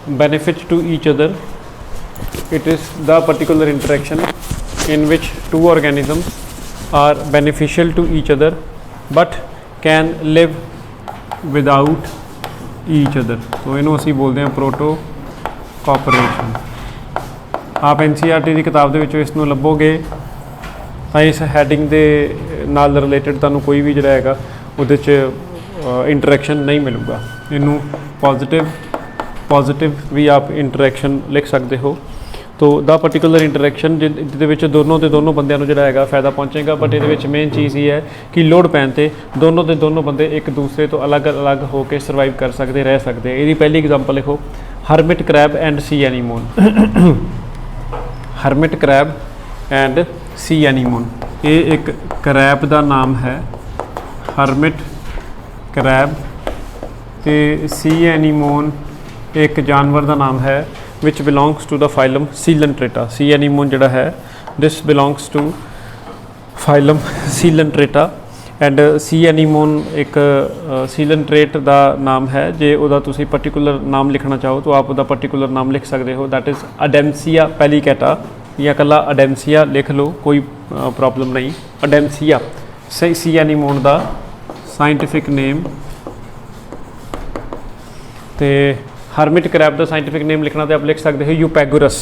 benefit to each other. It is the particular interaction in which two organisms are beneficial to each other but can live without each other. तो इनू असी बोलते हैं proto corporation. आप NCERT की किताब दे विचों इसनू लभोगे ਤਾਂ इस हैडिंग के नाल रिलेटेड तुहानूं कोई भी जिहड़ा हैगा उहदे च इंटरैक्शन नहीं मिलूगा। इनू पॉजिटिव भी आप इंटरैक्शन लिख सकते हो। तो द पर्टिकुलर इंटरैक्शन जिहदे विच दोनों के दोनों बंदियां नूं जिहड़ा हैगा फायदा पहुँचेगा, बट इहदे विच मेन चीज़ ये है कि लोड़ पैण ते दोनों के दोनों बंदे एक दूसरे तो अलग अलग होकर सर्वाइव कर सकते रह सकते हैं। इसकी पहली एग्जाम्पल लिखो, hermit crab and sea anemone. Hermit crab and sea anemone, ये एक क्रैब का नाम है हरमिट क्रैब, तो सी एनीमोन एक जानवर का नाम है which belongs to the phylum Coelenterata. Sea anemone जिहड़ा है this belongs to phylum Coelenterata and sea anemone एक सीलनट्रेट का नाम है। जे उहदा तुसीं पर्टिकुलर नाम लिखना चाहो तो आप उहदा पर्टिकुलर नाम लिख सकते हो, दैट इज़ अडेम्सिया पेलिकैटा, या कला अडेम्सिया लिख लो, कोई प्रॉब्लम नहीं। अडेम्सिया सी एनीमोन का साइंटिफिक नेम, तो हरमिट क्रैब का साइंटिफिक नेम लिखना तो आप लिख सकते हो यूपैगुरस।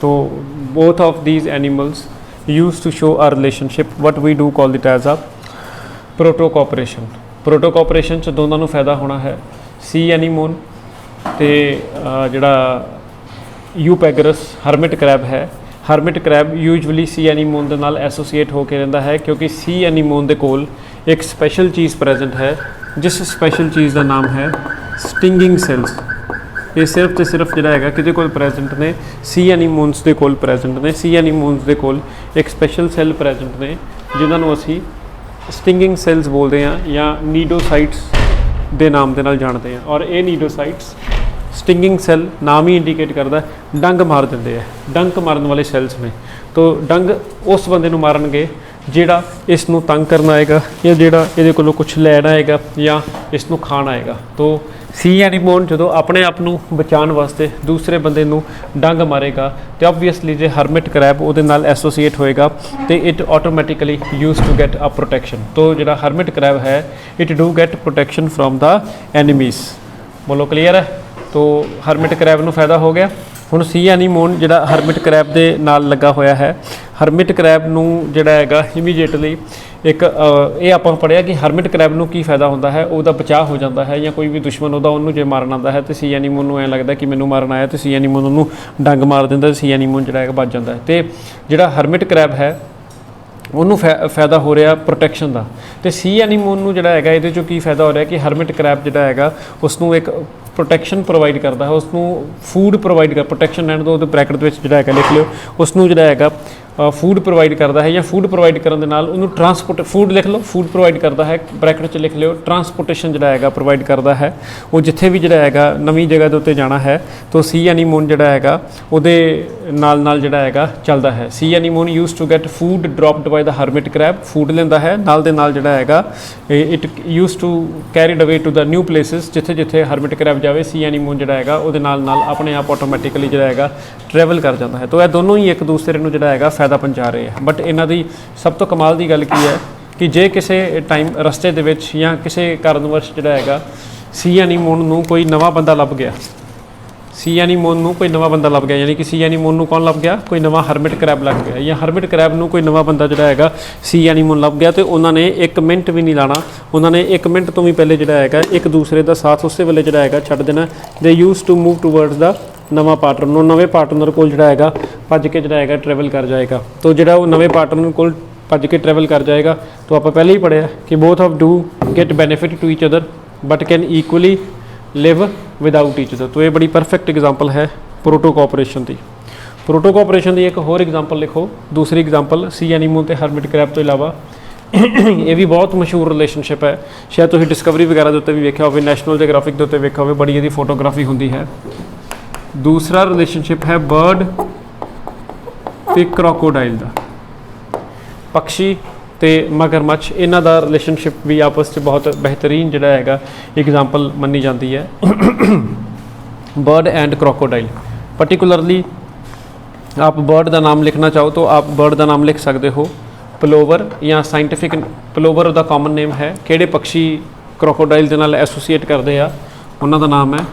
तो both of these animals use to show a relationship what we do call it as a proto cooperation. Proto cooperation च दोनों नूं फायदा होना है। सी एनीमोन ते जिहड़ा यूपैगरस हरमिट क्रैब है, hermit crab usually sea anemone दे नाल एसोसीएट होकर रहिंदा है, क्योंकि सी एनीमोन दे कोल एक स्पैशल चीज़ प्रेजेंट है, जिस स्पैशल चीज़ का नाम है स्टिंगिंग सैल्स। ये सिर्फ तो सिर्फ जिहड़ा हैगा किहदे कोल प्रेजेंट ने, सी एनीमोन्स दे कोल प्रेजेंट ने। सी एनीमोन्स दे कोल एक स्पैशल सैल प्रेजेंट ने जिन्हां नूं असीं स्टिंगिंग सैल्स बोलते हैं या नीडोसाइट्स के नाम के नाल जानते हैं। और ये नीडोसाइट्स स्टिंगिंग सैल नाम ही इंडिकेट करता है डंग मार देंगे है, डंक मारन वाले सैल्स ने। तो डंग उस बंदे नूं मारनगे जिहड़ा इस नूं तंग करना आएगा या जिहड़ा इहदे कोलों कुछ लैण आएगा या इस नूं खाण आएगा। तो सी एनीमोन जो अपने आप नूं बचाउण वास्ते दूसरे बंदे नूं डंग मारेगा तो ऑबवियसली जो हरमिट क्रैब उहदे नाल एसोसीएट होएगा तो it automatically use to get a protection. तो जिहड़ा हरमिट क्रैब है it do get protection from the enemies. बोलो क्लीयर है? तो हरमिट क्रैब नूं फायदा हो गया। हुण सी एनीमोन जिहड़ा हरमिट क्रैब दे नाल लगा होया है, हरमिट क्रैब नूं जिहड़ा हैगा इमीडिएटली एक ये आपां पढ़िया कि हरमिट क्रैब नूं की फायदा होंदा है, उहदा बचाव हो जाता है, या कोई भी दुश्मन उहदा उहनूं जे मारन आंदा है तो सी एनीमोन नूं ऐ लगदा कि मैनूं मारन आया, तो सी एनीमोन उहनूं डंग मार दिंदा, तो सी एनीमोन जिहड़ा हैगा बच जांदा है। ते जिहड़ा हरमिट क्रैब है उन्होंने फायदा हो रहा प्रोटैक्शन का। तो सी एनीमोन नूं जिहड़ा हैगा इहदे चों की फायदा हो रहा कि हरमिट क्रैब जिहड़ा हैगा उसनूं एक प्रोटैक्शन प्रोवाइड करता है, उसनूं फूड प्रोवाइड कर, प्रोटैक्शन लैण दो ब्रैकेट दे विच जिहड़ा हैगा लिख लिओ, उसनूं जिहड़ा हैगा फूड प्रोवाइड करता है, या फूड प्रोवाइड करन दे नाल उहनूं ट्रांसपोर्ट, फूड लिख लो, फूड प्रोवाइड करता है, ब्रैकेट च लिख लिओ, ट्रांसपोर्टेशन जिहड़ा हैगा प्रोवाइड करता है। वो जिथे भी जिहड़ा हैगा नवीं जगह दे उत्ते जाना है तो सी एनीमोन जिहड़ा हैगा उहदे नाल नाल जिहड़ा हैगा चलदा है। Sea anemone use to get food dropped by the hermit crab, food लैंदा है नाल दे नाल जिहड़ा हैगा it use to carried away to the new places, जिथे जिथे हरमिट क्रैब जावे सी एनीमोन जिहड़ा हैगा उहदे नाल नाल अपने आप ऑटोमैटिकली जिहड़ा हैगा ट्रैवल कर जाता है। तो यह दोनों ही एक दूसरे नूं जिहड़ा हैगा फायदा पहुंचा रहे हैं। बट इन्हां दी सब तो कमाल की गल की है कि जे किसी टाइम रस्ते दे विच या किसी कारणवश जिहड़ा हैगा सी एनीमोन नूं कोई नवा बंदा लभ गया, सी एनीमोन नूं कोई नवा बंदा लभ गया, यानी कि सी एनीमोन नूं कौन लभ गया, कोई नवा हरमिट क्रैब लग गया, या हरमिट क्रैब नूं कोई नवा बंदा जिहड़ा हैगा सी एनीमोन लभ गया, तो उन्होंने 1 मिनट भी नहीं लाना, उन्होंने 1 मिनट तो भी पहले जिहड़ा हैगा एक दूसरे का साथ उस वेले जिहड़ा हैगा छड्ड देना। They use to move towards the नवा पार्टनर, नवे पार्टनर को जिहड़ा हैगा भज के जिहड़ा हैगा ट्रैवल कर जाएगा। तो जिहड़ा वो नवे पार्टनर को भज के ट्रैवल कर जाएगा, तो आप पहले ही पढ़िया कि both of do get benefit to each other but can equally live without each other. तो ये बड़ी परफेक्ट एग्जाम्पल है प्रोटो कॉपरेशन की। प्रोटो कॉपरेशन की एक होर एग्जाम्पल लिखो, दूसरी एग्जाम्पल सी एनीमोन ते हरमिट क्रैब तो इलावा ये भी बहुत मशहूर रिलेशनशिप है, शायद तुसीं डिस्कवरी वगैरह के उत्ते भी वेख्या होवे, नैशनल जोग्राफिक के उत्ते वेख्या होवे, बड़ी इहदी फोटोग्राफी होंदी है। दूसरा रिलेशनशिप है बर्ड ते क्रोकोडाइल का, पक्षी ਤੇ ਮਗਰਮੱਛ, ਇਹਨਾਂ ਦਾ ਰਿਲੇਸ਼ਨਸ਼ਿਪ ਵੀ ਆਪਸ 'ਚ ਬਹੁਤ ਬਿਹਤਰੀਨ ਜਿਹੜਾ ਹੈਗਾ एग्जाम्पल ਮੰਨੀ ਜਾਂਦੀ ਹੈ। बर्ड एंड क्रोकोडाइल, पर्टिकुलरली आप बर्ड का नाम लिखना चाहो तो आप बर्ड का नाम लिख सकते हो पलोवर, या साइंटिफिक पलोवर का कॉमन नेम है। किहड़े पक्षी क्रोकोडाइल के नाल एसोसीएट करते हैं, उन्हों का नाम है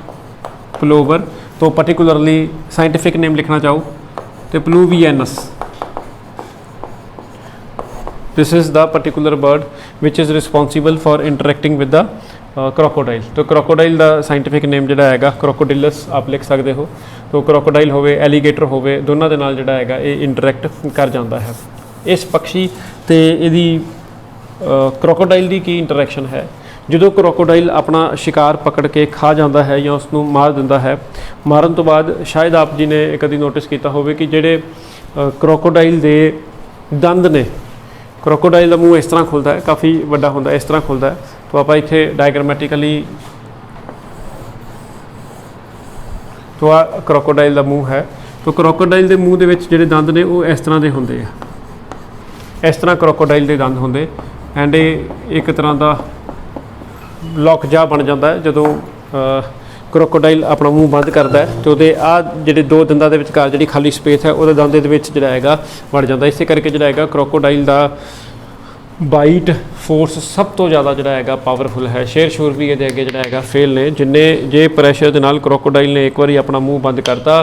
पलोवर। तो पर्टिकुलरली साइंटिफिक नेम लिखना चाहो तो Pluvianus, this is the particular bird which is responsible for interacting with the crocodile. तो क्रोकोडाइल का साइंटिफिक नेम जिहड़ा हैगा क्रोकोडिलस आप लिख सकते हो। तो क्रोकोडाइल होवे एलीगेटर होवे, दोनों के नाल जिहड़ा हैगा ये इंटरैक्ट कर जाता है। इस पक्षी ते इहदी क्रोकोडाइल की की इंटरैक्शन है, जो क्रोकोडाइल अपना शिकार पकड़ के खा जाता है या उसनूं मार दिंदा है, मारन तो बाद शायद आप जी ने कभी नोटिस किया होवे कि जिहड़े क्रोकोडाइल दे दंद ने, क्रोकोडाइल का मूँह इस तरह खुलता है, काफ़ी वड्डा होंदा है, इस तरह खुलता है। तो आप इत्थे डायग्रामेटिकली, तो आ क्रोकोडाइल का मूँह है। तो क्रोकोडाइल के मूँह दे विच जिहड़े दंद ने वो इस तरह के होंदे आ, इस तरह क्रोकोडाइल के दंद होंदे। एंड एक तरह का लॉक जा बन जाता है जो क्रोकोडाइल अपना मूँह बंद करता है, तो आ जिहड़े दो दंदां दे विचकार जिहड़ी खाली स्पेस है वो दंद दे विच जिहड़ा हैगा वड़ जाता। इस करके जिहड़ा हैगा क्रोकोडाइल का बाइट फोर्स सब तो ज़्यादा जिहड़ा हैगा पावरफुल है। शेर शूर भी ये अगे जिहड़ा हैगा फेल ने, जिन्ने जे प्रैशर दे नाल क्रोकोडाइल ने एक बार अपना मूँह बंद करता,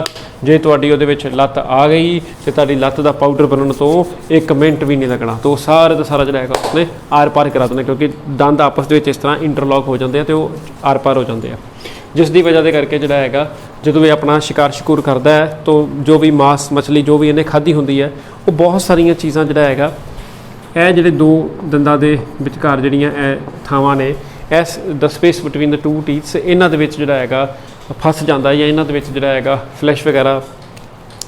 जे तुहाडी उहदे विच लत्त आ गई तो तुहाडी लत्त का पाउडर बनने तो 1 मिनट भी नहीं लगना, तो सारे का सारा जिहड़ा हैगा उसने आर पार करा देना, क्योंकि दंद आपस दे विच इस तरह इंटरलॉक हो जाते हैं तो आर पार हो जाते हैं। जिस दी वजह के करके जिहड़ा हैगा जो ये अपना शिकार शिकूर करता है तो जो भी मांस मछली जो भी इन्हें खाधी होंदी है वो बहुत सारिया चीज़ां जिहड़ा हैगा ਇਹ ਜਿਹੜੇ ਦੋ ਦੰਦਾਂ ਦੇ ਵਿਚਕਾਰ ਜਿਹੜੀਆਂ ਇਹ ਥਾਵਾਂ ਨੇ, ਇਸ ਦ ਸਪੇਸ ਬਿਟਵੀਨ ਦ ਟੂ ਟੀਥਸ, ਇਹਨਾਂ ਦੇ ਵਿੱਚ ਜਿਹੜਾ ਹੈਗਾ ਫਸ ਜਾਂਦਾ, ਜਾਂ ਇਹਨਾਂ ਦੇ ਵਿੱਚ ਜਿਹੜਾ ਹੈਗਾ ਫਲੈਸ਼ ਵਗੈਰਾ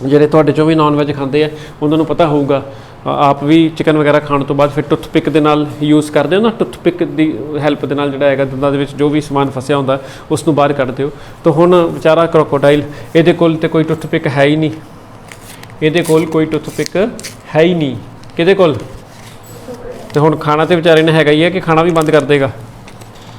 ਜਿਹੜੇ ਤੁਹਾਡੇ ਚੋਂ ਵੀ ਨੌਨ ਵੈਜ ਖਾਂਦੇ ਆ ਉਹਨਾਂ ਨੂੰ ਪਤਾ ਹੋਊਗਾ। ਆਪ ਵੀ ਚਿਕਨ ਵਗੈਰਾ ਖਾਣ ਤੋਂ ਬਾਅਦ ਫਿਰ ਟੁੱਥਪਿਕ ਦੇ ਨਾਲ ਯੂਜ਼ ਕਰਦੇ ਹੋ ਨਾ, ਟੁੱਥਪਿਕ ਦੀ ਹੈਲਪ ਦੇ ਨਾਲ ਜਿਹੜਾ ਹੈਗਾ ਦੰਦਾਂ ਦੇ ਵਿੱਚ ਜੋ ਵੀ ਸਮਾਨ ਫਸਿਆ ਹੁੰਦਾ ਉਸ ਨੂੰ ਬਾਹਰ ਕੱਢਦੇ ਹੋ। ਤਾਂ ਹੁਣ ਵਿਚਾਰਾ ਕ੍ਰੋਕੋਡਾਈਲ, ਇਹਦੇ ਕੋਲ ਤੇ ਕੋਈ ਟੁੱਥਪਿਕ ਹੈ ਹੀ ਨਹੀਂ, ਇਹਦੇ ਕੋਲ ਕੋਈ ਟੁੱਥਪਿਕ ਹੈ ਹੀ ਨਹੀਂ, ਕਿਹਦੇ ਕੋਲ? तो हुण खाना तो बेचारे ने हैगा ही है कि खाना भी बंद कर देगा,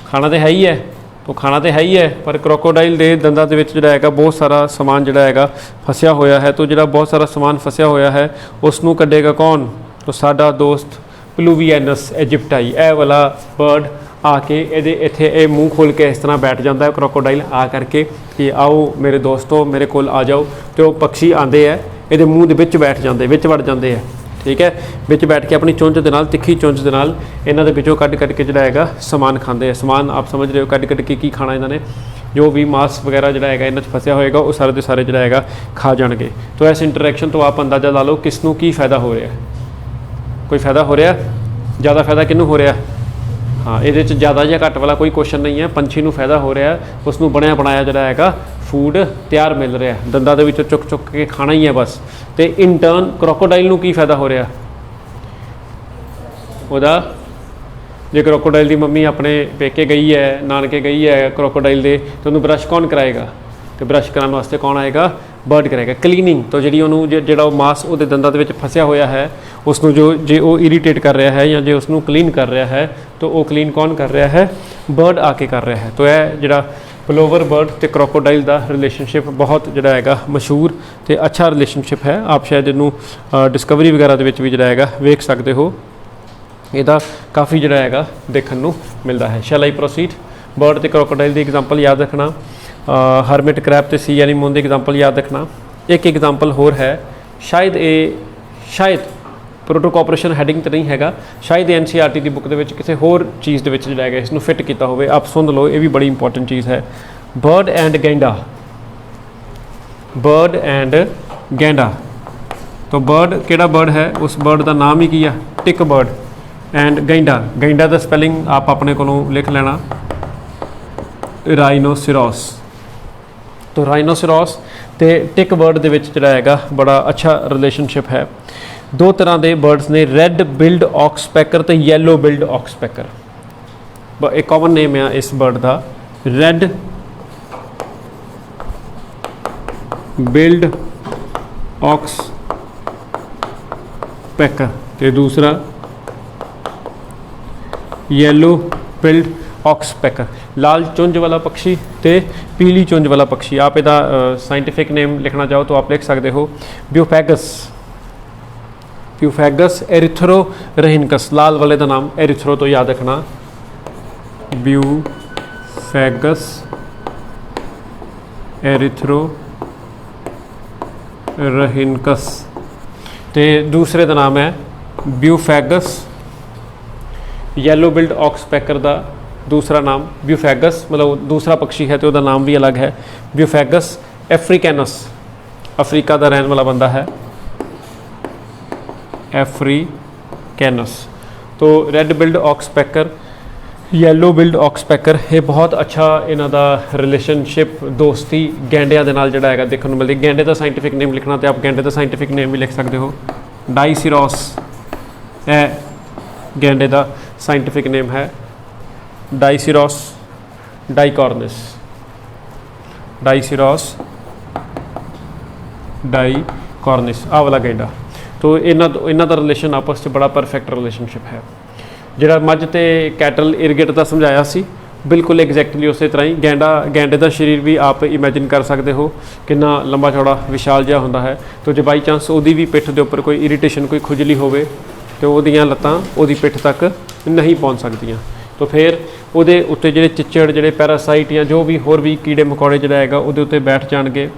खाना तो है ही है, तो खाना तो है ही है, पर क्रोकोडाइल के दंदां दे विच जिहड़ा हैगा बहुत सारा समान जिहड़ा हैगा फसिया होया है। तो जिहड़ा बहुत सारा समान फसिया होया है उसनूं कड्ढेगा कौन? तो साडा दोस्त प्लूवियनस इजिप्टाई, यह वाला बर्ड आके ये इत्थे ये मूँह खोल के इस तरह बैठ जाता है क्रोकोडाइल आ करके कि आओ मेरे दोस्तों मेरे कोल आ जाओ। तो पक्षी आते हैं ये मूँह दे विच बैठ जाते, विच वड़ जाते हैं, ठीक है, विच बैठ के अपनी चुंझ के नाल, तिखी चुंझ के नाल इन्हां दे विचों कट के जिहड़ा हैगा समान खांदे हैं। समान आप समझ रहे हो, कट के की खाना इन्होंने, जो भी मांस वगैरह जिहड़ा हैगा इन्हां 'च फसिया होएगा वो सारे दे सारे जिहड़ा हैगा खा जाणगे। तो इस इंटरैक्शन तो आप अंदाज़ा ला लो किसनूं की फ़ायदा हो रहा है। कोई फ़ायदा हो रहा, ज़्यादा फ़ायदा किनूं हो रहा? हाँ, ये ज़्यादा या घट वाला कोई क्वेश्चन नहीं है, पंछी नूं फ़ायदा हो रहा है, उसनूं बनिया बनाया जिहड़ा हैगा फूड तैयार मिल रहा है, दंदां दे विचों चुक चुक के खाना ही है बस। तो इन टर्न क्रोकोडाइल नूं की फ़ायदा हो रहा? ਉਹਦਾ जे क्रोकोडाइल की मम्मी अपने पेके गई है, नानके गई है क्रोकोडाइल दे, तो उन्होंने ब्रश कौन कराएगा? तो ब्रश कराने वास्ते कौन आएगा? बर्ड कराएगा। क्लीनिंग तो जी जो मांस वो दंदां दे विच फसिया होया है उसनूं जो जे वो इरीटेट कर रहा है या जो उसनूं क्लीन कर रहा है तो वो क्लीन कौन कर रहा है? बर्ड आके कर रहा है। तो यह जिहड़ा पलोवर बर्ड तो क्रोकोडाइल का रिलेशनशिप बहुत जिहड़ा हैगा मशहूर तो अच्छा रिलेशनशिप है। आप शायद इनू डिस्कवरी वगैरह दे विच भी जिहड़ा हैगा वेख सकते हो, ਇਹਦਾ काफ़ी ਜਿਹੜਾ ਹੈਗਾ ਦੇਖਣ ਨੂੰ ਮਿਲਦਾ ਹੈ। ਸ਼ੈਲ ਆਈ ਪ੍ਰੋਸੀਡ? ਬਰਡ ਤੇ क्रोकोडाइल ਦੀ एग्जाम्पल याद रखना, हरमिट क्रैब ਤੇ सी एनीमोन ਦੀ एग्जाम्पल याद रखना। एक एग्जाम्पल होर है, शायद प्रोटोकॉपरेशन हैडिंग तो नहीं हैगा, शायद NCERT की बुक के किसी होर चीज़ के जिहड़ा हैगा इसनूं फिट किया होवे। आप सुन लो, ये भी बड़ी इंपॉर्टेंट चीज़ है। बर्ड एंड गैंडा, बर्ड एंड गैंडा। तो बर्ड किहड़ा बर्ड है? उस बर्ड का नाम ही की है? टिक बर्ड। एंड गैंडा, गैंडा का स्पैलिंग आप अपने को लिख लेना, राइनोसिरोस। तो राइनोसिरोस तो टिक बर्ड के जिहड़ा हैगा बड़ा अच्छा रिलेशनशिप है। दो तरह के बर्ड्स ने, रैड बिल्ड ऑक्सपैकर तो येलो बिल्ड ऑक्सपैकर। एक कॉमन नेम है इस बर्ड का, रैड बिल्ड ऑक्सपैकर, तो दूसरा ਯੈਲੋ ਬਿਲਡ ऑक्सपैकर, लाल चुंज वाला पक्षी ते पीली चुंज वाला पक्षी। आप इहदा साइंटिफिक नेम लिखना चाहो तो आप लिख सकते हो ब्यूफैगस, ब्यूफैगस एरिथ्रोरहिनकस। लाल वाले का नाम एरिथ्रो तो याद रखना, ब्यूफैगस एरिथ्रोरहिनकस। ते दूसरे का नाम है ब्यूफैगस येलो बिल्ड ऑक्सपैकर का दूसरा नाम ब्यूफैगस, मतलब दूसरा पक्षी है तो उसका नाम भी अलग है, ब्यूफैगस अफ्रीकैनस। अफ्रीका का रहने वाला बंदा है अफ्रीकैनस। तो रेड बिल्ड ऑक्सपैकर, येलो बिल्ड ऑक्सपैकर, ये बहुत अच्छा इन्हों का रिलेशनशिप दोस्ती गैंडिया के नाल जिहड़ा हैगा देखने को मिलती। गैंडे का साइंटिफिक नेम लिखना तो आप गैंडे का साइंटिफिक नेम भी लिख सकते हो डाईसिरोस। है गैंडे का साइंटिफिक नेम है डाईसिरोस डाईकॉर्निस, डाईसिरोस डाईकॉर्निस आ वाला गैंडा। तो इन्हों का रिलेशन आपस में बड़ा परफेक्ट रिलेशनशिप है। जिहड़ा मझ ते कैटल इरीगेट का समझाया सी बिल्कुल एग्जैक्टली उस तरह ही गैंडे का शरीर भी आप इमेजिन कर सकते हो कितना लंबा चौड़ा विशाल जिहा हुंदा है। तो जो बाई चांस उहदी भी पिठ के उपर कोई इरीटेशन कोई खुजली होवे तो उहदियां लत्तां उहदी पिठ तक नहीं पहुँच सकदियां। तो फिर ਉਹਦੇ ਉੱਤੇ ਜਿਹੜੇ ਚਿੱਚੜ ਜਿਹੜੇ ਪੈਰਾਸਾਈਟ ਜਾਂ ਜੋ ਵੀ ਹੋਰ ਵੀ ਕੀੜੇ ਮਕੌੜੇ ਜਿਹੜਾ ਹੈਗਾ ਉਹਦੇ ਉੱਤੇ ਬੈਠ ਜਾਣਗੇ।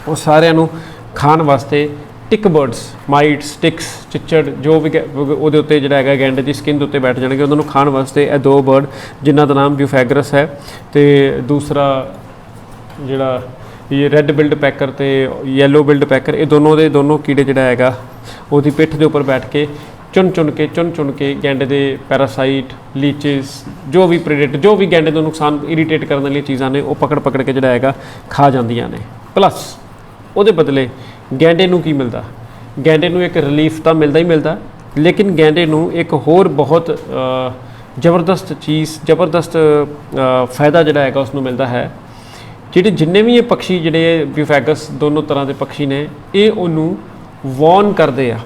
ਉਹ ਸਾਰਿਆਂ ਨੂੰ ਖਾਣ ਵਾਸਤੇ ਟਿਕ ਬਰਡਸ, ਮਾਈਟਸ, ਟਿਕਸ, ਚਿੱਚੜ ਜੋ ਵੀ ਉਹਦੇ ਉੱਤੇ ਜਿਹੜਾ ਹੈਗਾ ਗੈਂਡੇ ਦੀ ਸਕਿਨ ਦੇ ਉੱਤੇ ਬੈਠ ਜਾਣਗੇ। ਉਹਨਾਂ ਨੂੰ ਖਾਣ ਵਾਸਤੇ ਇਹ ਦੋ ਬਰਡ ਜਿਨ੍ਹਾਂ ਦਾ ਨਾਮ ਬਿਊਫੈਗਰਸ ਹੈ ਤੇ ਦੂਸਰਾ ਜਿਹੜਾ ਇਹ ਰੈੱਡ ਬਿਲਡ ਪੈਕਰ ਤੇ ਯੈਲੋ ਬਿਲਡ ਪੈਕਰ, ਇਹ ਦੋਨੋਂ ਦੇ ਦੋਨੋਂ ਕੀੜੇ ਜਿਹੜਾ ਹੈਗਾ ਉਹਦੀ ਪਿੱਠ ਦੇ ਉੱਪਰ ਬੈਠ ਕੇ चुन चुन के गैंडे के पैरासाइट, लीचेस, जो भी प्रेडेटर जो भी गैंडे को नुकसान इरीटेट करने वाली चीज़ां ने वो पकड़ पकड़ के जिहड़ा हैगा खा जांदियां ने। प्लस उहदे बदले गैंडे नूं की मिलता, गैंडे नूं एक रिलीफ तो मिलता ही मिलता, लेकिन गैंडे नूं एक होर बहुत ज़बरदस्त चीज़, ज़बरदस्त फ़ायदा जिहड़ा हैगा उसनूं मिलता है। जिहड़े जिन्ने भी ये पक्षी जिहड़े ब्यूफैगस दोनों तरह के पक्षी ने ये उन्होंने वॉर्न करते हैं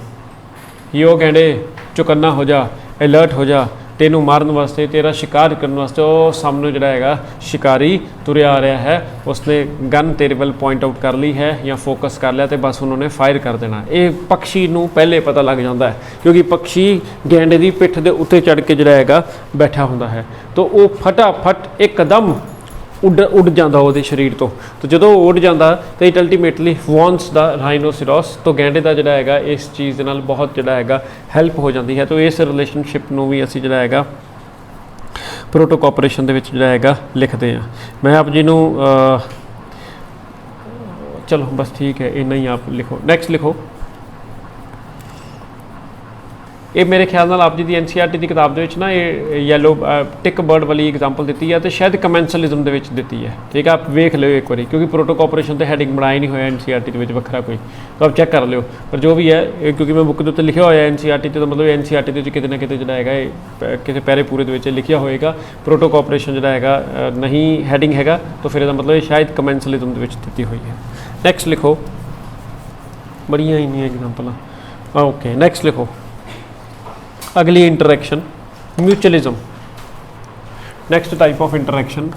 यो गैंडे चौकन्ना हो जा, अलर्ट हो जा, तेनू मारन वास्ते, तेरा शिकार करने वास्ते वो सामने जिहड़ा हैगा शिकारी तुरया आ रहा है, उसने गन तेरे वाल पॉइंट आउट कर ली है या फोकस कर लिया तो बस उन्होंने फायर कर देना। ये पक्षी नूं पहले पता लग जाता है क्योंकि पक्षी गैंडे की पिठ के उत्ते चढ़ के जिहड़ा हैगा बैठा हुंदा है तो वो फटाफट एकदम उड़ जाता वो शरीर तो जो उड़ जाता तो इट अल्टीमेटली वॉन्स द राइनोसिरोस। तो गैंडे का जिहड़ा हैगा इस चीज़ के नाल बहुत जिहड़ा हैगा हैल्प हो जाती है। तो इस रिलेशनशिप नूं भी असीं जिहड़ा हैगा प्रोटो कोऑपरेशन दे विच जिहड़ा हैगा लिखते हैं। मैं आप जी नूं चलो बस ठीक है इन्ना ही आप लिखो। नैक्सट लिखो, ये मेरे ख्याल नाल आप जी की NCERT की किताब के ना ये येलो टिक बर्ड वाली एग्जाम्पल दी है तो शायद कमेंसलिज्म के दी है। ठीक है, आप वेख लो एक बार क्योंकि प्रोटो कोऑपरेशन तो हैडिंग बनाया नहीं होया NCERT के वखरा कोई, तो आप चैक कर लो। पर जो भी है क्योंकि मैं बुक के उत्ते लिखा होया NCERT तो मतलब NCERT के किते ना किते जिहड़ा हैगा किसी पैरे पूरे के लिखा होएगा प्रोटो कोऑपरेशन जिहड़ा हैगा नहीं हैडिंग हैगा तो फिर इसका मतलब शायद कमेंसलिज्म के दी हुई है। नैक्सट लिखो, बड़ियां इन्नियां एग्जाम्पल। ओके नैक्सट लिखो, अगली interaction mutualism. Next type of interaction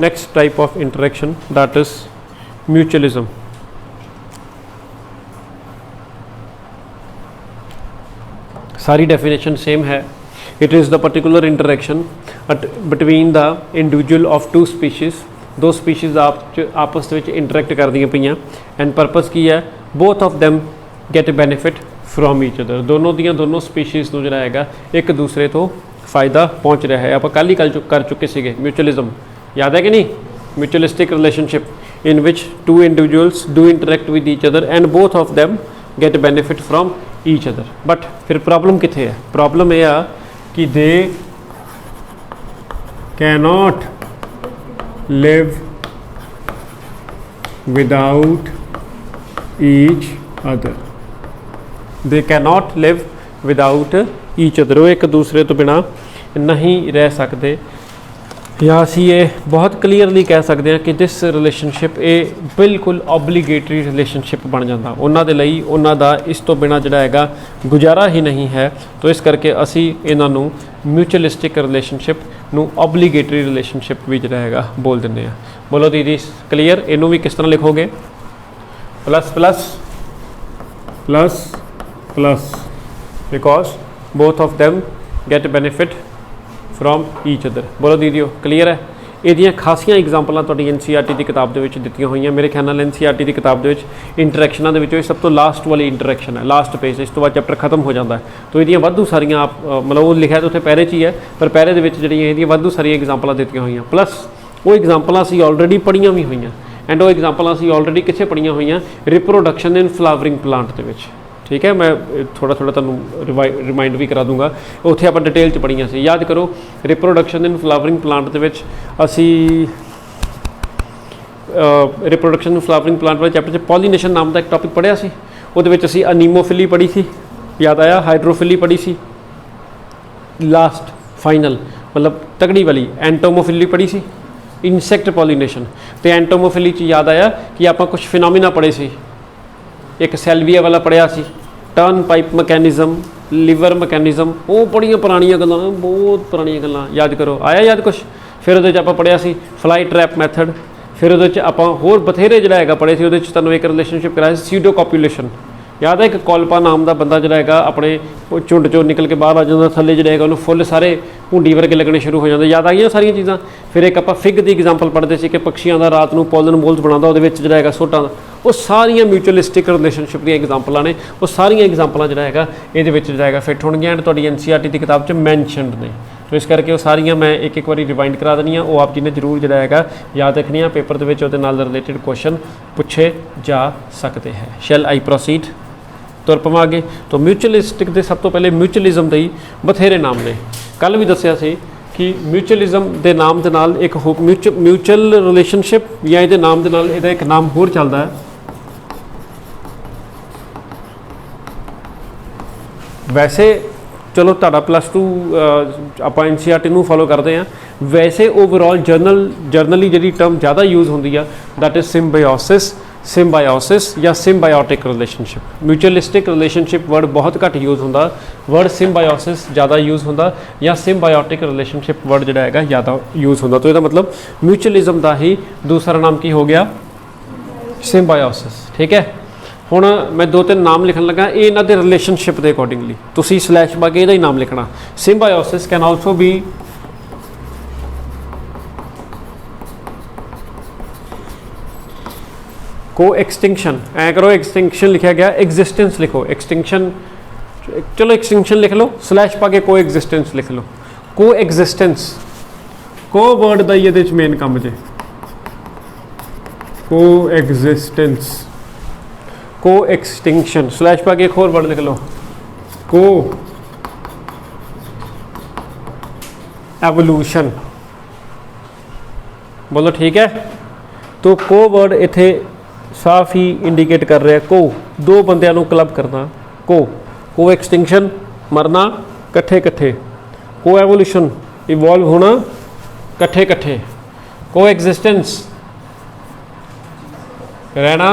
next type of interaction that is mutualism. सारी डेफिनेशन सेम है। It is the particular interaction between the individual of two species. दो स्पीशीज़ आपस में इंटरैक्ट कर दी पई and purpose की है both of them get benefit from each other. दोनों दियां दोनों स्पीशीज़ को जिहड़ा हैगा एक दूसरे तो फ़ायदा पहुँच रहा है। आप कल ही कर चुके थे म्यूचुअलिज्म, याद है कि नहीं? Mutualistic relationship in which two individuals do interact with each other and both of them get benefit from each other. But फिर प्रॉब्लम कित्थे है? प्रॉब्लम यह आ कि they cannot live without each other। they cannot live without each other। वो एक दूसरे तो बिना नहीं रह सकते। ਜਾਂ ਅਸੀਂ ਇਹ ਬਹੁਤ ਕਲੀਅਰਲੀ ਕਹਿ ਸਕਦੇ ਹਾਂ ਕਿ ਦਿਸ ਰਿਲੇਸ਼ਨਸ਼ਿਪ ਇਹ ਬਿਲਕੁਲ ਓਬਲੀਗੇਟਰੀ ਰਿਲੇਸ਼ਨਸ਼ਿਪ ਬਣ ਜਾਂਦਾ ਉਹਨਾਂ ਦੇ ਲਈ, ਉਹਨਾਂ ਦਾ ਇਸ ਤੋਂ ਬਿਨਾਂ ਜਿਹੜਾ ਹੈਗਾ ਗੁਜ਼ਾਰਾ ਹੀ ਨਹੀਂ ਹੈ। ਤੋ ਇਸ ਕਰਕੇ ਅਸੀਂ ਇਹਨਾਂ ਨੂੰ ਮਿਊਚੁਅਲਿਸਟਿਕ ਰਿਲੇਸ਼ਨਸ਼ਿਪ ਨੂੰ ਓਬਲੀਗੇਟਰੀ ਰਿਲੇਸ਼ਨਸ਼ਿਪ ਵੀ ਜਿਹੜਾ ਹੈਗਾ ਬੋਲ ਦਿੰਦੇ ਆ। ਬੋਲੋ ਦੀਦੀ ਕਲੀਅਰ? ਇਹਨੂੰ ਵੀ ਕਿਸ ਤਰ੍ਹਾਂ ਲਿਖੋਗੇ? Plus plus plus plus because both of them get benefit from each other. बोलो दीदियो क्लीयर है? ਇਹਦੀਆਂ ਖਾਸੀਆਂ ਐਗਜ਼ਾਮਪਲਾਂ ਤੁਹਾਡੀ NCERT ਦੀ ਕਿਤਾਬ ਦੇ ਵਿੱਚ ਦਿੱਤੀਆਂ ਹੋਈਆਂ। ਮੇਰੇ ਖਿਆਲ ਨਾਲ NCERT ਦੀ ਕਿਤਾਬ ਦੇ ਵਿੱਚ ਇੰਟਰੈਕਸ਼ਨਾਂ ਦੇ ਵਿੱਚੋਂ ਇਹ ਸਭ ਤੋਂ ਲਾਸਟ ਵਾਲੀ ਇੰਟਰੈਕਸ਼ਨ ਹੈ, ਲਾਸਟ ਪੇਜ। ਇਸ ਤੋਂ ਬਾਅਦ ਚੈਪਟਰ ਖਤਮ ਹੋ ਜਾਂਦਾ ਹੈ। ਤੋ ਇਹਦੀਆਂ ਵਾਧੂ ਸਾਰੀਆਂ ਆਪ ਮਤਲਬ ਉਹ ਲਿਖਿਆ ਤਾਂ ਉੱਥੇ ਪਹਿਰੇ 'ਚ ਹੀ ਹੈ, ਪਰ ਪਹਿਰੇ ਦੇ ਵਿੱਚ ਜਿਹੜੀਆਂ ਇਹਦੀਆਂ ਵਾਧੂ ਸਾਰੀਆਂ ਐਗਜ਼ਾਮਪਲਾਂ ਦਿੱਤੀਆਂ ਹੋਈਆਂ, ਪਲੱਸ ਉਹ ਐਗਜ਼ਾਮਪਲਾਂ ਅਸੀਂ ਆਲਰੇਡੀ ਪੜ੍ਹੀਆਂ ਵੀ ਹੋਈਆਂ। ਐਂਡ ਉਹ ਐਗਜ਼ਾਮਪਲਾਂ ਅਸੀਂ ਆਲਰੇਡੀ ਕਿੱਥੇ ਪੜ੍ਹੀਆਂ ਹੋਈਆਂ? ਰਿਪਰੋਡਕਸ਼ਨ ਇਨ ਫਲਾਵਰਿੰਗ ਪਲਾਂਟ ਦੇ ਵਿੱਚ। ठीक है, मैं थोड़ा थोड़ा तुहानू रिमाइंड भी करा दूंगा। उत्थे आपां डिटेल च पढ़ियां सी। याद करो रिप्रोडक्शन इन फ्लावरिंग प्लांट दे विच असी रिप्रोडक्शन इन फ्लावरिंग प्लांट वाले चैप्टर च पॉलीनेशन नाम का एक टॉपिक पढ़िया सी। उहदे विच असी अनीमोफिली पढ़ी सी, याद आया? हाइड्रोफिली पढ़ी सी, लास्ट फाइनल मतलब तगड़ी वाली एंटोमोफिली पढ़ी सी, इंसैक्ट पॉलीनेशन। तो एंटोमोफिली च याद आया कि आपां कुछ फिनोमिना पढ़े सी। एक सैल्विया वाला पढ़िया सी, turn pipe mechanism, lever mechanism, वो बड़िया पुरानियां गल्लां, बहुत पुरानियां गल्लां। याद करो, आया याद कुछ? फिर उहदे च आपां पढ़िया सी फ्लाई ट्रैप मैथड। फिर उहदे च आपां होर बथेरे जिहड़ा हैगा पढ़े सी। उहदे च तुहानूं एक रिलेशनशिप कराया सी सीडो कॉपुलेशन। याद है? एक कॉल्पा नाम का बंदा जिहड़ा हैगा अपने झुंड चों निकल के बाहर आ जाता, थल्ले जिहड़ा हैगा उहनूं फुੱਲ सारे भुंडी वर्गे लगने शुरू हो जाते। याद आ गई सारियां चीज़ां? फिर एक आपां फिग की एग्जाम्पल पढ़ते सी कि पक्षियों का रात को पॉलन मोल्स बनाता, उहदे विच जिहड़ा हैगा सोटां दा। वो सारियां म्यूचुअलिस्टिक रिलेशनशिप दी एग्जाम्पलां ने। वो सारियां एग्जाम्पलां जिहड़ा हैगा इहदे विच जिहड़ा हैगा फिट होणगीआं एंड तुहाडी NCERT की किताब च मैंशनड ने। तो इस करके वो सारियां मैं एक एक बारी रिवाइंड करा देनियां। वो आप जी ने जरूर जिहड़ा हैगा याद रखनियां। पेपर दे विच उहदे नाल रिलेटेड क्वेश्चन पूछे जा सकते हैं। शैल आई प्रोसीड? तुर पवां अगे। तो म्यूचुअलिस्टिक के सब तो पहले म्यूचुअलिज्म के बथेरे नाम ने। कल भी दसिया सी कि म्यूचुअलिज्म के नाम के नाल एक म्यूचुअल रिलेशनशिप या ये नाम के नाल इहदा एक नाम होर चलता है। वैसे चलो तुहाडा +2 आपां NCERT नूं फॉलो करते हैं। वैसे ओवरऑल जर्नली जिहड़ी टर्म ज़्यादा यूज़ होंदी है दैट इज़ सिम्बायोसिस या symbiotic relationship. Mutualistic relationship word बहुत घट यूज़ होंदा, वर्ड सिम्बायोसिस ज़्यादा यूज़ होंदा, या सिम्बायोटिक रिलेशनशिप वर्ड जिहड़ा हैगा ज़्यादा यूज़ होंदा। तो इसदा मतलब म्यूचुअलिज्म का ही दूसरा नाम की हो गया? सिम्बायोसिस। ठीक है, हुण मैं 2-3 नाम लिखन लगा, ये इन्हां दे रिलेशनशिप के अकॉर्डिंगली तुसीं स्लैश पा के इहदा ही नाम लिखना। सिम्बायोसिस कैन आल्सो बी को एक्सटिंक्शन। ऐ करो, एक्सटिंक्शन लिखा गया, एग्जिस्टेंस लिखो, एक्सटिंक्शन। चलो एक्सटिंक्शन लिख लो, स्लैश पा के को एग्जिस्टेंस लिख लो। को एग्जिस्टेंस को वर्ड का ये मेन काम जे को एग्जिस्टेंस। को एक्सटिंक्शन स्लैश पा के एक और वर्ड लिख लो, को एवोल्यूशन। बोलो ठीक है। तो को वर्ड इत्थे साफ ही इंडिकेट कर रहा है को दो बंदियां नूं क्लब करना। को एक्सटिंक्शन मरना कट्ठे कट्ठे, को एवोल्यूशन इवॉल्व होना कट्ठे कट्ठे, को एग्जिस्टेंस रहना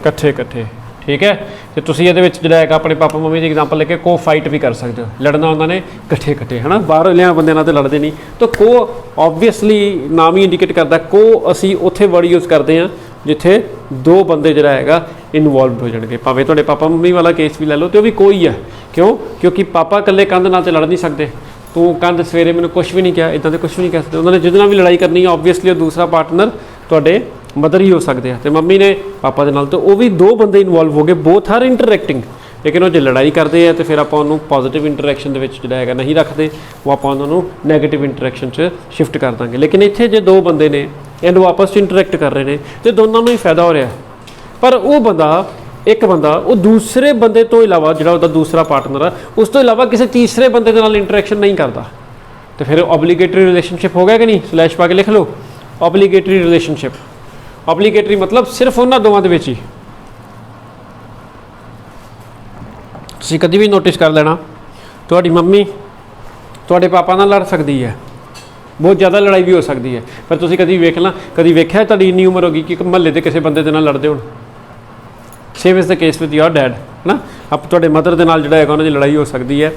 कट्ठे कट्ठे। ठीक है। तो तुसीं इहदे विच जिहड़ा हैगा अपने पापा मम्मी की एग्जाम्पल लेके को फाइट भी कर सकते हो। लड़ना उन्होंने कट्ठे कट्ठे है ना, बाहरलियां बंदे नाल ते लड़दे नहीं। तो को ऑबवियसली नाम ही इंडिकेट करता को असी उत्थे वर्ड यूज़ करते हैं जिथे दो बंदे जिहड़ा हैगा इनवॉल्व हो जाएंगे। भावें तुहाडे पापा मम्मी वाला केस भी लै लो तो भी कोई है। क्यों? क्योंकि पापा कल्ले कंध नाल ते लड़ नहीं सकते। तू कंध सवेरे मैंने कुछ भी नहीं कहा, इदां ते कुछ भी नहीं कह सकते। उन्होंने जिहदे नाल भी लड़ाई करनी है ऑबवियसली दूसरा पार्टनर तुहाडे मदर ही हो सकते हैं। तो मम्मी ने पापा के नाल, तो वो भी दो बंदे इनवॉल्व हो गए, बोथ आर इंटरैक्टिंग। लेकिन वो जो लड़ाई करते हैं तो फिर आप पॉजिटिव इंटरैक्शन है नहीं रखते, वो आप नैगेटिव इंटरैक्शन शिफ्ट कर देंगे। लेकिन इत्थे जो दो बंदे ने एंड वो आपस इंटरैक्ट कर रहे हैं तो दोनों ही फायदा हो रहा है। पर वो बंदा एक बंदा वो दूसरे बंदे तो इलावा जो दूसरा पार्टनर है उस तो इलावा किसी तीसरे बंदे के नाल इंटरैक्शन नहीं करता। तो फिर ऑब्लीगेटरी रिलेशनशिप हो गया कि नहीं? स्लैश पा के लिख लो, ऑब्लीगेटरी रिलेशनशिप। ऑब्लीगेटरी मतलब सिर्फ उन्होंने दोवां दे विच ही। तुसीं कदी भी नोटिस कर लेना, तुहाडी मम्मी तुहाडे पापा नाल लड़ सकदी है, ਬਹੁਤ ਜ਼ਿਆਦਾ ਲੜਾਈ ਵੀ ਹੋ ਸਕਦੀ ਹੈ। ਪਰ ਤੁਸੀਂ ਕਦੀ ਵੇਖਿਆ ਤੁਹਾਡੀ ਇੰਨੀ ਉਮਰ ਹੋ ਗਈ ਕਿ ਮਹੱਲੇ ਦੇ ਕਿਸੇ ਬੰਦੇ ਦੇ ਨਾਲ ਲੜਦੇ ਹੋਣ। Same is the case with your dad, ਹੈ ਨਾ। ਆਪ ਤੁਹਾਡੇ ਮਦਰ ਦੇ ਨਾਲ ਜਿਹੜਾ ਹੈਗਾ ਉਹਨਾਂ ਦੀ ਲੜਾਈ ਹੋ ਸਕਦੀ ਹੈ,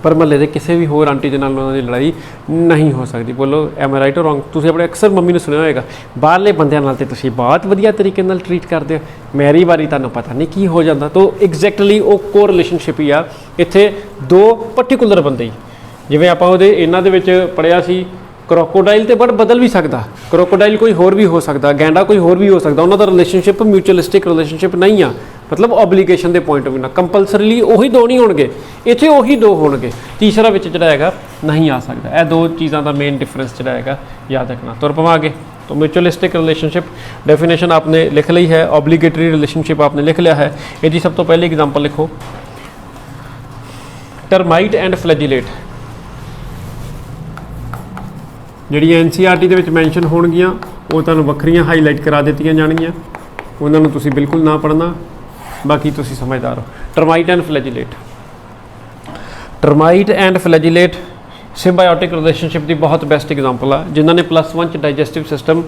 ਪਰ ਮਹੱਲੇ ਦੇ ਕਿਸੇ ਵੀ ਹੋਰ ਆਂਟੀ ਦੇ ਨਾਲ ਉਹਨਾਂ ਦੀ ਲੜਾਈ ਨਹੀਂ ਹੋ ਸਕਦੀ। ਬੋਲੋ ਐਮ ਆਈ ਰਾਈਟ ਔਰ ਰੋਂਗ? ਤੁਸੀਂ ਆਪਣੇ ਅਕਸਰ ਮੰਮੀ ਨੂੰ ਸੁਣਿਆ ਹੋਏਗਾ, ਬਾਹਰਲੇ ਬੰਦਿਆਂ ਨਾਲ ਤੇ ਤੁਸੀਂ ਬਹੁਤ ਵਧੀਆ ਤਰੀਕੇ ਨਾਲ ਟਰੀਟ ਕਰਦੇ ਹੋ, ਮੇਰੀ ਵਾਰੀ ਤੁਹਾਨੂੰ ਪਤਾ ਨਹੀਂ ਕੀ ਹੋ ਜਾਂਦਾ। ਤਾਂ ਐਗਜ਼ੈਕਟਲੀ ਉਹ ਕੋ ਰਿਲੇਸ਼ਨਸ਼ਿਪ ਹੀ ਆ ਇੱਥੇ, ਦੋ ਪਰਟੀਕੂਲਰ ਬੰਦੇ ਹੀ। ਜਿਵੇਂ ਆਪਾਂ ਇਹਨਾਂ ਦੇ ਵਿੱਚ ਪੜ੍ਹਿਆ ਸੀ, ਕਰੋਕੋਡਾਈਲ ਤੇ ਬਟ ਬਦਲ ਵੀ ਸਕਦਾ, ਕਰੋਕੋਡਾਈਲ ਕੋਈ ਹੋਰ ਵੀ ਹੋ ਸਕਦਾ, ਗੈਂਡਾ ਕੋਈ ਹੋਰ ਵੀ ਹੋ ਸਕਦਾ। ਉਹਨਾਂ ਦਾ ਰਿਲੇਸ਼ਨਸ਼ਿਪ ਮਿਊਚੁਅਲਿਸਟਿਕ ਰਿਲੇਸ਼ਨਸ਼ਿਪ ਨਹੀਂ ਆ, ਮਤਲਬ ਓਬਲੀਗੇਸ਼ਨ ਦੇ ਪੁਆਇੰਟ ਆਫ ਵਿਊ ਨਾਲ ਕੰਪਲਸਰੀਲੀ ਉਹੀ ਦੋ ਨਹੀਂ ਹੋਣਗੇ, ਇੱਥੇ ਉਹੀ ਦੋ ਹੋਣਗੇ, ਤੀਸਰਾ ਵਿੱਚ ਜਿਹੜਾ ਹੈਗਾ ਨਹੀਂ ਆ ਸਕਦਾ। ਇਹ ਦੋ ਚੀਜ਼ਾਂ ਦਾ ਮੇਨ डिफरेंस ਜਿਹੜਾ ਹੈਗਾ याद रखना। तुर पवा आगे तो म्यूचुअलिस्टिक रिलेशनशिप डेफिनेशन आपने लिख ली है, ऑब्लिगेटरी रिलेशनशिप आपने लिख लिया है। इसकी सब तो पहले एग्जाम्पल लिखो, टर्माइट एंड फ्लैजिलेट। ਜਿਹੜੀਆਂ NCERT ਦੇ ਵਿੱਚ ਮੈਂਸ਼ਨ ਹੋਣਗੀਆਂ ਉਹ ਤੁਹਾਨੂੰ ਵੱਖਰੀਆਂ ਹਾਈਲਾਈਟ ਕਰਾ ਦਿੱਤੀਆਂ ਜਾਣਗੀਆਂ, ਉਹਨਾਂ ਨੂੰ ਤੁਸੀਂ ਬਿਲਕੁਲ ਨਾ ਪੜ੍ਹਨਾ, ਬਾਕੀ ਤੁਸੀਂ ਸਮਝਦਾਰ ਹੋ। Termite and ਫਲੈਜੀਲੇਟ, termite and ਫਲੈਜੀਲੇਟ ਸਿੰਬਾਇਓਟਿਕ relationship ਦੀ ਬਹੁਤ ਬੈਸਟ ਐਗਜ਼ਾਮਪਲ ਆ। ਜਿਨ੍ਹਾਂ ਨੇ +1 'ਚ ਡਾਈਜੈਸਟਿਵ ਸਿਸਟਮ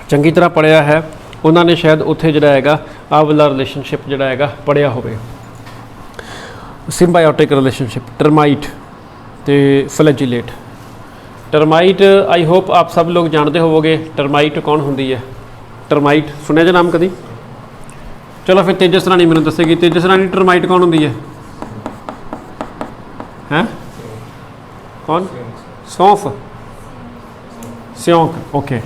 ਚੰਗੀ ਤਰ੍ਹਾਂ ਪੜ੍ਹਿਆ ਹੈ ਉਹਨਾਂ ਨੇ ਸ਼ਾਇਦ ਉੱਥੇ ਜਿਹੜਾ ਹੈਗਾ ਆਹ ਵਾਲਾ ਰਿਲੇਸ਼ਨਸ਼ਿਪ ਜਿਹੜਾ ਹੈਗਾ ਪੜ੍ਹਿਆ ਹੋਵੇ। ਸਿੰਬਾਇਓਟਿਕ ਰਿਲੇਸ਼ਨਸ਼ਿਪ ਟਰਮਾइट ਤੇ ਫਲੈਜੀਲੇਟ। ਟਰਮਾइट आई होप आप सब लोग जानते होवोगे टर्माइट कौन होंगी है। टर्माइट सुनिया जो नाम कभी? चलो फिर तेजस रानी मैंने दसेगी। तेजस रानी टर्माइट कौन होंगी है? हैं कौन? सौंफ, सियोंक, ओके।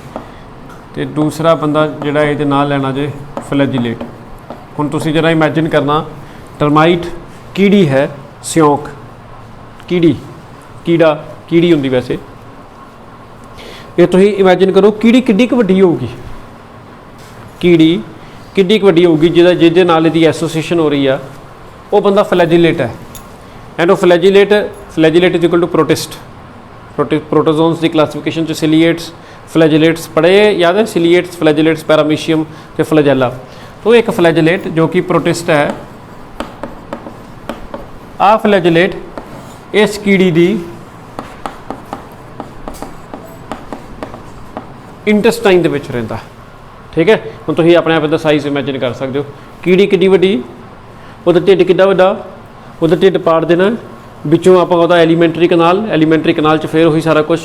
तो दूसरा बंदा जिहड़ा इहदे नाल लैना जे फ्लैजिलेट। हुण तुसीं जरा इमैजिन करना, टर्माइट कीड़ी है, सियोंक कीड़ी, कीड़ा कीड़ी होंदी वैसे। ये तुसीं इमैजिन करो कीड़ी किड्डी क वड्डी होगी, कीड़ी किड्डी क वड्डी होगी जिहदे नाल इहदी एसोसीएशन हो रही है, वो बंदा फ्लैजिलेट है। एंड वो flagellate is equal to protist. Protozoans की क्लासिफिकेशन च सिलिएट्स फ्लैजिलेट्स पढ़े याद है, सिलिएट्स फ्लैजिलेट्स पैरामीशियम ते फ्लैजेला। तो एक फ्लैजिलेट जो कि प्रोटिस्ट है, आ फ्लैजिलेट इस कीड़ी दी इंटेस्टाइन दे विच रहिंदा, ठीक है। हुण तुसीं अपने आप दा साइज़ इमैजिन कर सकते हो, कीड़ी किड्डी वड्डी, उहदा ढिड किड्डा वड्डा, उहदा ढिड पाड़ देना, विचों आपां उहदा एलीमेंटरी कनाल च फिर वही सारा कुछ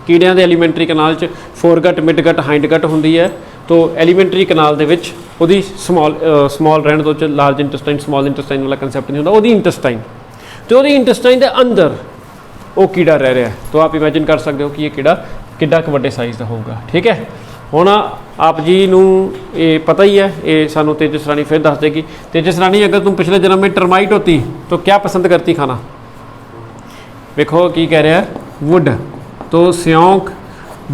कीड़ियां दे एलीमेंटरी कनाल च फोरगट मिडगट हाइंडगट हुंदी है। तो एलीमेंटरी कनाल दे विच उहदी स्मॉल रहण दो च लार्ज इंटेस्टाइन स्मॉल इंटेस्टाइन वाला कंसैप्ट नहीं हुंदा, उहदी इंटेस्टाइन, तो उहदी इंटेस्टाइन दे अंदर वो कीड़ा रह रहा है। तो आप इमैजिन कर सकते हो कि ये कीड़ा किड्डा क वड्डे साइज़ का होगा, ठीक है। हुण आप जी नूं ये पता ही है, ये सानू तेजस रानी फिर दस देगी। तेजस रानी, अगर तुम पिछले जन्म में टर्माइट होती तो क्या पसंद करती खाना? देखो की कह रहा है, वुड। तो सियोंक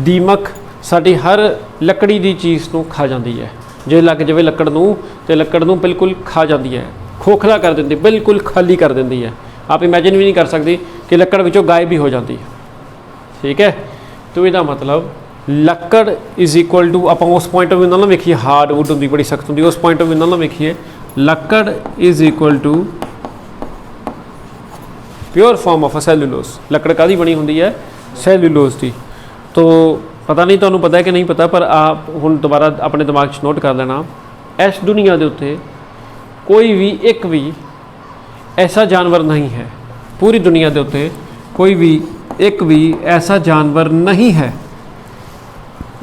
दीमक साडी हर लकड़ी की चीज़ नूं खा जाती है, जे लग जाए लकड़ नूं ते लकड़ नूं बिल्कुल खा जाती है, खोखला कर देती, बिल्कुल खाली कर देती है। आप इमैजिन भी नहीं कर सकती कि लकड़ विचों गायब भी हो जाती है, ठीक है। तो इसका मतलब लकड़ इज इक्वल टू, आप उस पॉइंट ऑफ व्यू ना वेखिए हार्ड वुड होंगी बड़ी सख्त होंगी, उस पॉइंट ऑफ व्यू ना वेखिए लकड़ is equal to pure form of a cellulose. लकड़ कादी बनी होंगी है? सैलूलोज की। तो पता नहीं तुहानूं पता है कि नहीं पता, पर आप हुण दोबारा अपने दिमाग च नोट कर लेना, इस दुनिया के उत्ते कोई भी एक भी ऐसा जानवर नहीं है, पूरी दुनिया के उत्ते कोई भी एक भी ऐसा जानवर नहीं है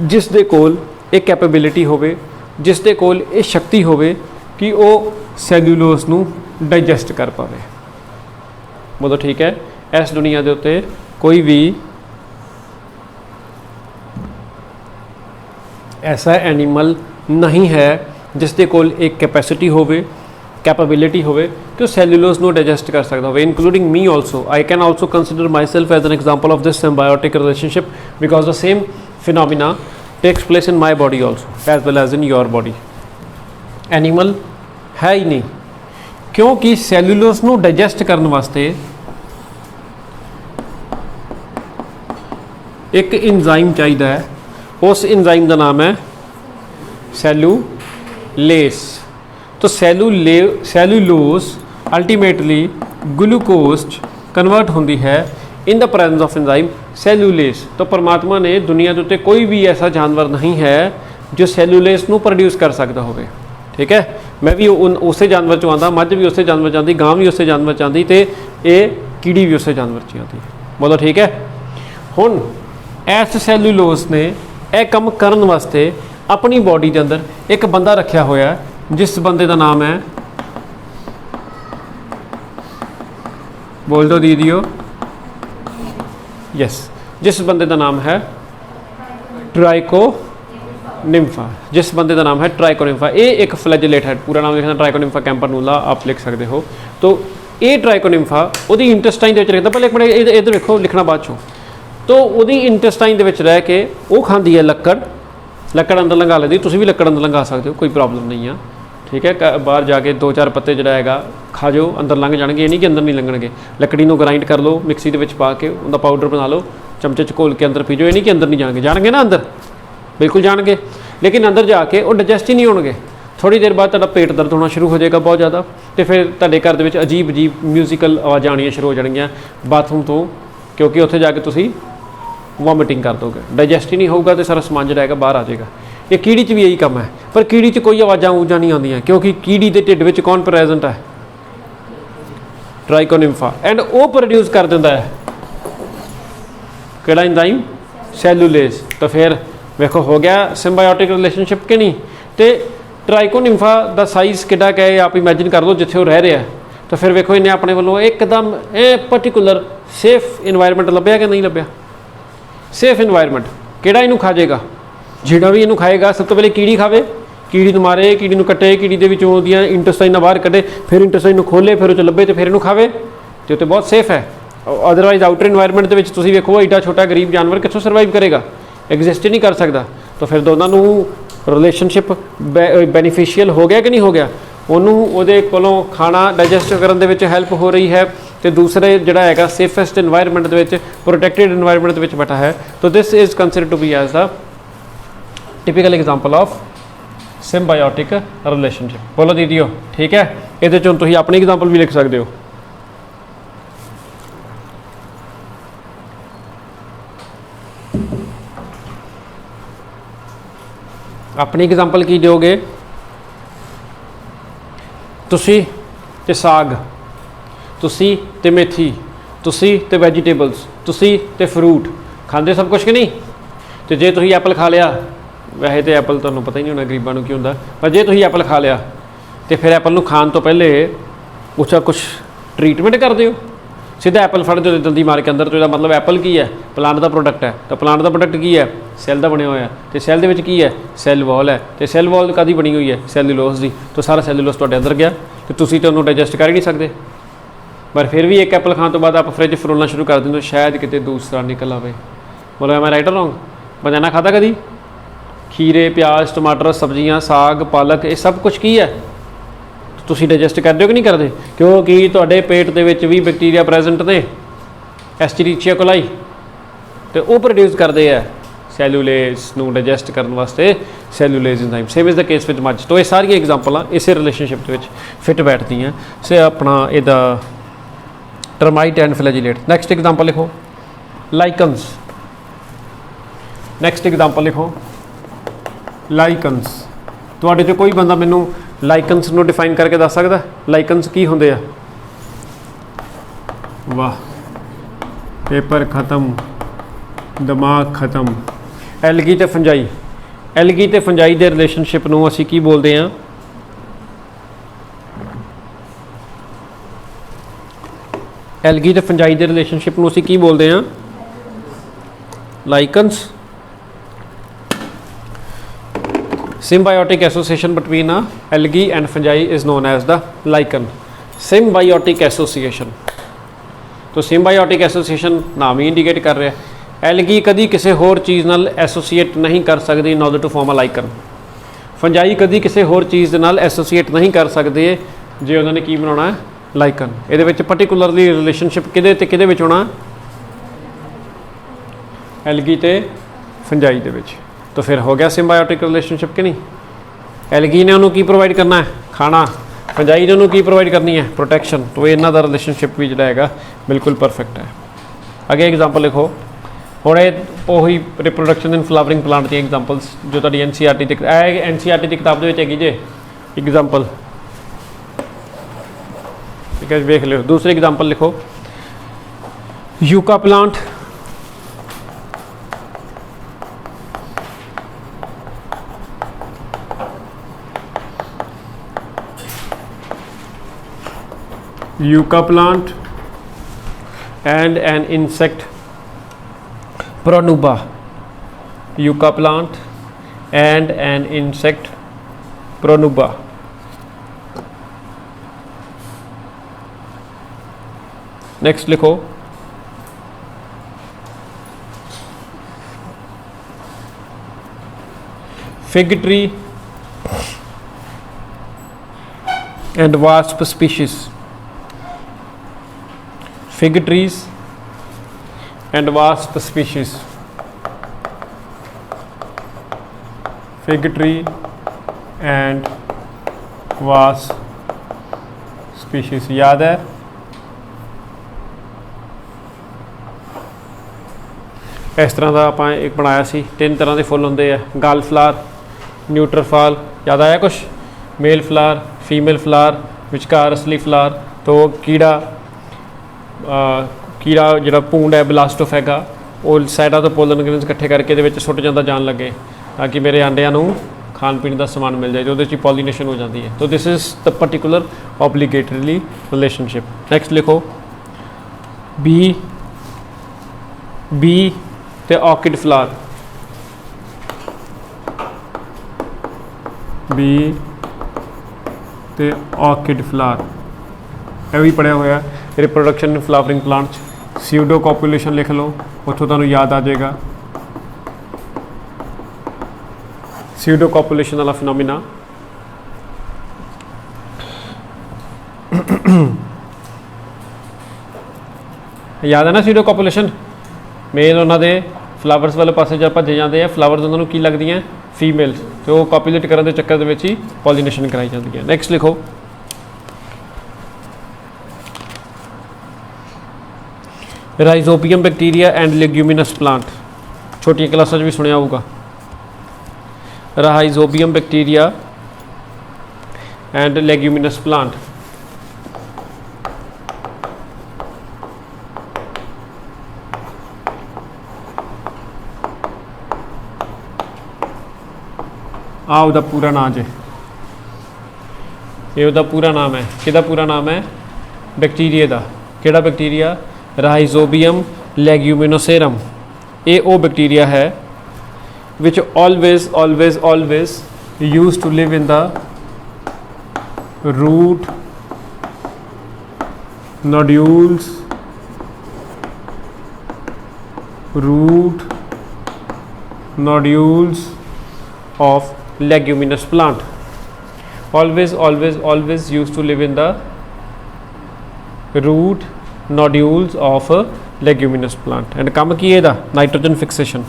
जिस दे कोल एक कैपेबिलिटी होवे, जिस दे कोल एक शक्ति होवे कि वो सैलूलोज नूं डाइजैसट कर पावे। बोलो ठीक है, इस दुनिया के उत्ते कोई भी ऐसा एनिमल नहीं है जिस दे कोल एक कैपेसिटी होवे, कैपेबिलिटी होवे कि सैलूलोज नूं डाइजैसट कर सकता हो, including me also. I can also consider myself as an example of this symbiotic relationship because the same phenomena takes place in my body also as well as in your body. Animal है ही नहीं, क्योंकि cellulose नूं डाइजैसट करने वास्ते एक enzyme चाहिए है, उस इंजाइम का नाम है सैलूलेस। तो सैलूलोज अल्टीमेटली ग्लूकोज ਕਨਵਰਟ ਹੁੰਦੀ ਹੈ in the presence of enzyme cellulase. तो परमात्मा ने दुनिया के उत्ते कोई भी ऐसा जानवर नहीं है जो सैल्यूलेस नू प्रोड्यूस कर सकता हो। ठीक है, मैं भी उस जानवर चो आंदा, मझ भी उस जानवर च आंदी, गां भी उस जानवर च आंदी, ते ये कीड़ी भी उस जानवर च आंदी। बोलो ठीक है। हुण इस सैल्यूलोस ने यह काम करन वास्ते अपनी बॉडी के अंदर एक बंदा रखा होया जिस बंदे का नाम है, बोल दो दीदियो, यस, जिस बंदे का नाम है ट्राइकोनिम्फा। जिस बंदे का नाम है ट्राइकोनिम्फा। ये एक फ्लैजिलेट है, पूरा नाम लिखना ट्राइकोनिम्फा कैम्पानुला आप लिख सकते हो। तो ये ट्राइकोनिम्फा वो इंटेस्टाइन के रखता, पहले एक मिनट इधर देखो, लिखना बाद चो। तो वो इंटेस्टाइन के रह के वो खाती है लक्कड़, लक्कड़ अंदर लंघा लेती, तुम भी लक्कड़ अंदर लंघा सकते हो, कोई प्रॉब्लम नहीं है। ठीक है, बाहर जाके 2-4 पत्ते जोड़ा है खा जाओ, अंदर लंघ जाएंगे, ये नहीं कि अंदर नहीं लंघणगे। लकड़ी को ग्राइंड कर लो, मिक्सी के पा के उनका पाउडर बना लो, चमचे च घोल के अंदर पी जाओ, ये नहीं कि अंदर नहीं जाएंगे, जाएंगे ना अंदर, बिल्कुल जाएंगे, लेकिन अंदर जाके वो डाइजेस्ट ही नहीं होंगे। थोड़ी देर बाद तुहाडा पेट दर्द होना शुरू हो जाएगा बहुत ज़्यादा, तो फिर तुहाडे घर दे विच अजीब अजीब म्यूजिकल आवाज़ आनियां शुरू हो जाएगियां बाथरूम तो, क्योंकि उत्थे जाके तुसीं वॉमिटिंग कर दोगे, डाइजेस्ट ही नहीं होगा, तो सारा समान जो बाहर आ जाएगा। ये कीड़ी च भी यही काम है, पर कीड़ी च कोई आवाज़ां ऊजां नहीं आउंदियां, क्योंकि कीड़ी के ढिड विच कौन प्रेजेंट है? ट्राइकोनिम्फा। एंड वो प्रोड्यूस कर दिंदा है किहड़ा एंजाइम? सैल्यूलेस। तो फिर वेखो हो गया सिम्बायोटिक रिलेशनशिप कि नहीं। तो ट्राइकोनिम्फा का साइज़ किड्डा है आप इमेजिन कर लो जिथे वो रह रहा है। तो फिर वेखो इन्हें अपने वालों एकदम पर्टिकुलर सेफ इन्वायरमेंट लभ्या कि नहीं लभ्या? Safe environment. किहड़ा इनू खा जाएगा? जिहड़ा भी इनू खाएगा सब तो पहले कीड़ी खावे, कीड़ी नूं मारे, कीड़ी नूं कटे, कीड़ी दे विचों ओहदियां इंटेस्टाइनां बाहर कढे, फिर इंटेस्टाइन खोले, फिर उह लभे, तो फिर इनू खावे, तो उत्ते बहुत सेफ है। अदरवाइज आउटर इन्वायरमेंट के तुसीं वेखो एडा छोटा गरीब जानवर कित्थों सर्वाइव करेगा? एग्जिस्ट ही नहीं कर सकता। तो फिर दोनों नूं रिलेशनशिप बेनीफिशियल हो गया कि नहीं हो गया? उन्होंने उहदे कोलों खाना डाइजेस्ट करने दे विच हेल्प हो रही है, तो दूसरे जिहड़ा हैगा सेफेस्ट इन्वायरमेंट दे विच, प्रोटैक्टेड इन्वायरमेंट दे विच बैठा है। तो this is considered to be as the typical example of symbiotic relationship. बोलो दीदियो ठीक है। ये तुम अपनी एग्जाम्पल भी लिख सकते हो। अपनी एग्जाम्पल की दोगे? तुसी ते साग, तुसी ते मेथी, तुसी ते वैजीटेबल्स, तुसी ते फ्रूट खाते सब कुछ कि नहीं? तो जे तुसी एप्पल खा लिया, वैसे तो एप्पल तुहानूं पता ही नहीं होना गरीबां नूं की हुंदा, पर जे तुसी एप्पल खा लिया तो फिर एप्पल नूं खाण तो पहले उसका कुछ ट्रीटमेंट कर दिओ। सीधा एप्पल फड़ दो जल्दी मार के अंदर, तो इसदा मतलब एप्पल की है? प्लांट का प्रोडक्ट है। तो प्लांट का प्रोडक्ट की है? सैल का बनया होया। तो सैल दे विच की है? सैल वॉल है। तो सैल वॉल कादी बनी हुई है? सैल्यूलोस की। तो सारा सैल्यूलोस तुहाडे अंदर गया, तो तुसीं तो उहनूं डाइजेस्ट कर ही नहीं सकते। पर फिर भी एक एप्पल खाने तो बाद आप फ्रिज फरोलना शुरू कर देंगे, शायद किते दूसरा निकल आवे। बोलो एम आई राइट और रॉन्ग? बनाना खाता कभी? खीरे, प्याज, टमाटर, सब्जियां, साग, पालक, ये सब कुछ की है? तुसी डाइजेस्ट करते हो कि नहीं करते? क्योंकि तुहाडे पेट दे विच भी बैक्टीरिया प्रेजेंट ने, एस्चरीचिया कोलाई, तो वो प्रोड्यूस करते हैं सैल्यूलेस नूं डाइजेस्ट करने वास्ते cellulase enzyme. Same is the case विच मझ। तो ये सारी एग्जाम्पल इस रिलेशनशिप के फिट बैठती हैं से अपना इहदा termite and flagellate. Next example लिखो लाइकन्स। नैक्सट एग्जाम्पल लिखो लाइकन्स। तुहाडे चों कोई बंदा मैनूं लाइकन्स नूं डिफाइन करके दस सकदा? लाइकन्स की हुंदे आ? वाह, पेपर खत्म, दिमाग खत्म। एलगी ते फंजाई। एलगी ते फंजाई दे रिलेशनशिप नूं असीं की बोलदे हां? एलगी ते फंजाई दे रिलेशनशिप नूं असीं की बोलदे हां? Lichens. Symbiotic association between algae and fungi is known as the lichen. Symbiotic association. तो symbiotic association नाम ही इंडिकेट कर रहा है। एलगी कभी किसी होर चीज़ नाल एसोसीएट नहीं कर सकती in order to form a lichen. Fungi कभी किसी होर चीज़ नाल एसोसीएट नहीं कर सकते जे उन्होंने की बनाना है? लाइकन। ये पर्टिकुलरली रिलेशनशिप किहदे ते किहदे विच होना? एलगी ते फंजाई दे विच। तो फिर हो गया सिम्बायोटिक रिलेशनशिप कि नहीं? एलगी ने उन्होंने की प्रोवाइड करना है? खाना। फंजाई इन्होंने की प्रोवाइड करनी है प्रोटैक्शन, तो इन्हों का रिलेशनशिप भी जोड़ा है बिल्कुल परफेक्ट है। अगे एग्जाम्पल लिखो हुण उही reproduction in flowering plant the examples जो तुहाडी NCERT की NCERT की किताब दे विच हैगी जे एग्जाम्पल, ठीक है वेख लो। दूसरी एग्जाम्पल लिखो yucca plant and an insect Pronuba, yucca plant and an insect Pronuba। Next लिखो fig tree and wasp species, fig trees and wasp species, fig tree and wasp species याद है। इस तरह का आप एक बनाया सी, 3 तरह के फुल होंगे है, गल फ्लावर, न्यूट्रोफाल, याद आया कुछ, मेल फ्लावर, फीमेल फ्लावर, विचकार असली फ्लावर। तो कीड़ा जो भूंड है ब्लास्टोफ है वो साइडा तो पोलन ग्रेन्स इकट्ठे करके ये सुट जाता जान लगे ताकि मेरे आंडिया खान पीने का समान मिल जाए, तो पॉलीनेशन हो जाती है। तो this is the particular obligatorily relationship. Next लिखो बी ते ऑर्किड फ्लावर, बी ते ऑर्किड फ्लावर यह भी पढ़िया हुआ। Reproduction in flowering plants, pseudo copulation लिख लो, उतों तुहानूं याद आ जाएगा स्यूडो कॉपुलेशन वाला फिनोमिना। याद है ना स्यूडो कॉपुलेशन, मेल उन्होंने फ्लावर्स वाले पासे जब भजे जाते हैं, फ्लावर्स उन्होंने की लगती हैं फीमेल्स, तो कॉपुलेट करने के चक्कर ही पॉलीनेशन कराई जाती है। नेक्स्ट लिखो rhizobium bacteria and leguminous plant, छोटी क्लासा भी सुनिया होगा, rhizobium bacteria and leguminous plant. उसका पूरा नाम जे, ये उसका पूरा नाम है, किहदा पूरा नाम है बैक्टीरिया का, किहड़ा बैक्टीरिया, राइजोबियम लेग्यूमिनोसेरम। ये वो बैक्टीरिया है which always use to live in the root nodules of leguminous plant, always used to live in the root nodules of leguminous plant and काम की है नाइट्रोजन फिक्सेशन।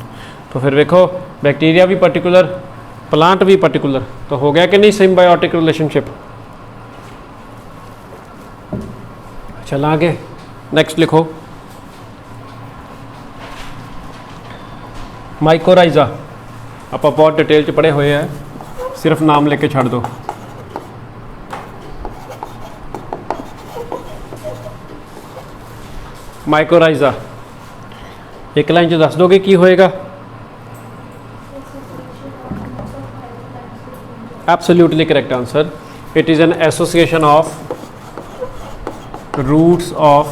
तो फिर देखो बैक्टीरिया भी पर्टिकुलर, प्लांट भी पर्टिकुलर, तो हो गया कि नहीं सिम्बायोटिक रिलेशनशिप। चला आगे नेक्स्ट लिखो माइकोराइजा, आप बहुत डिटेल च पढ़े हुए हैं, सिर्फ नाम लेके छड़ दो। माइकोराइजा एक लाइन च दस दोगे की होएगा? Absolutely correct answer, it is an association of roots of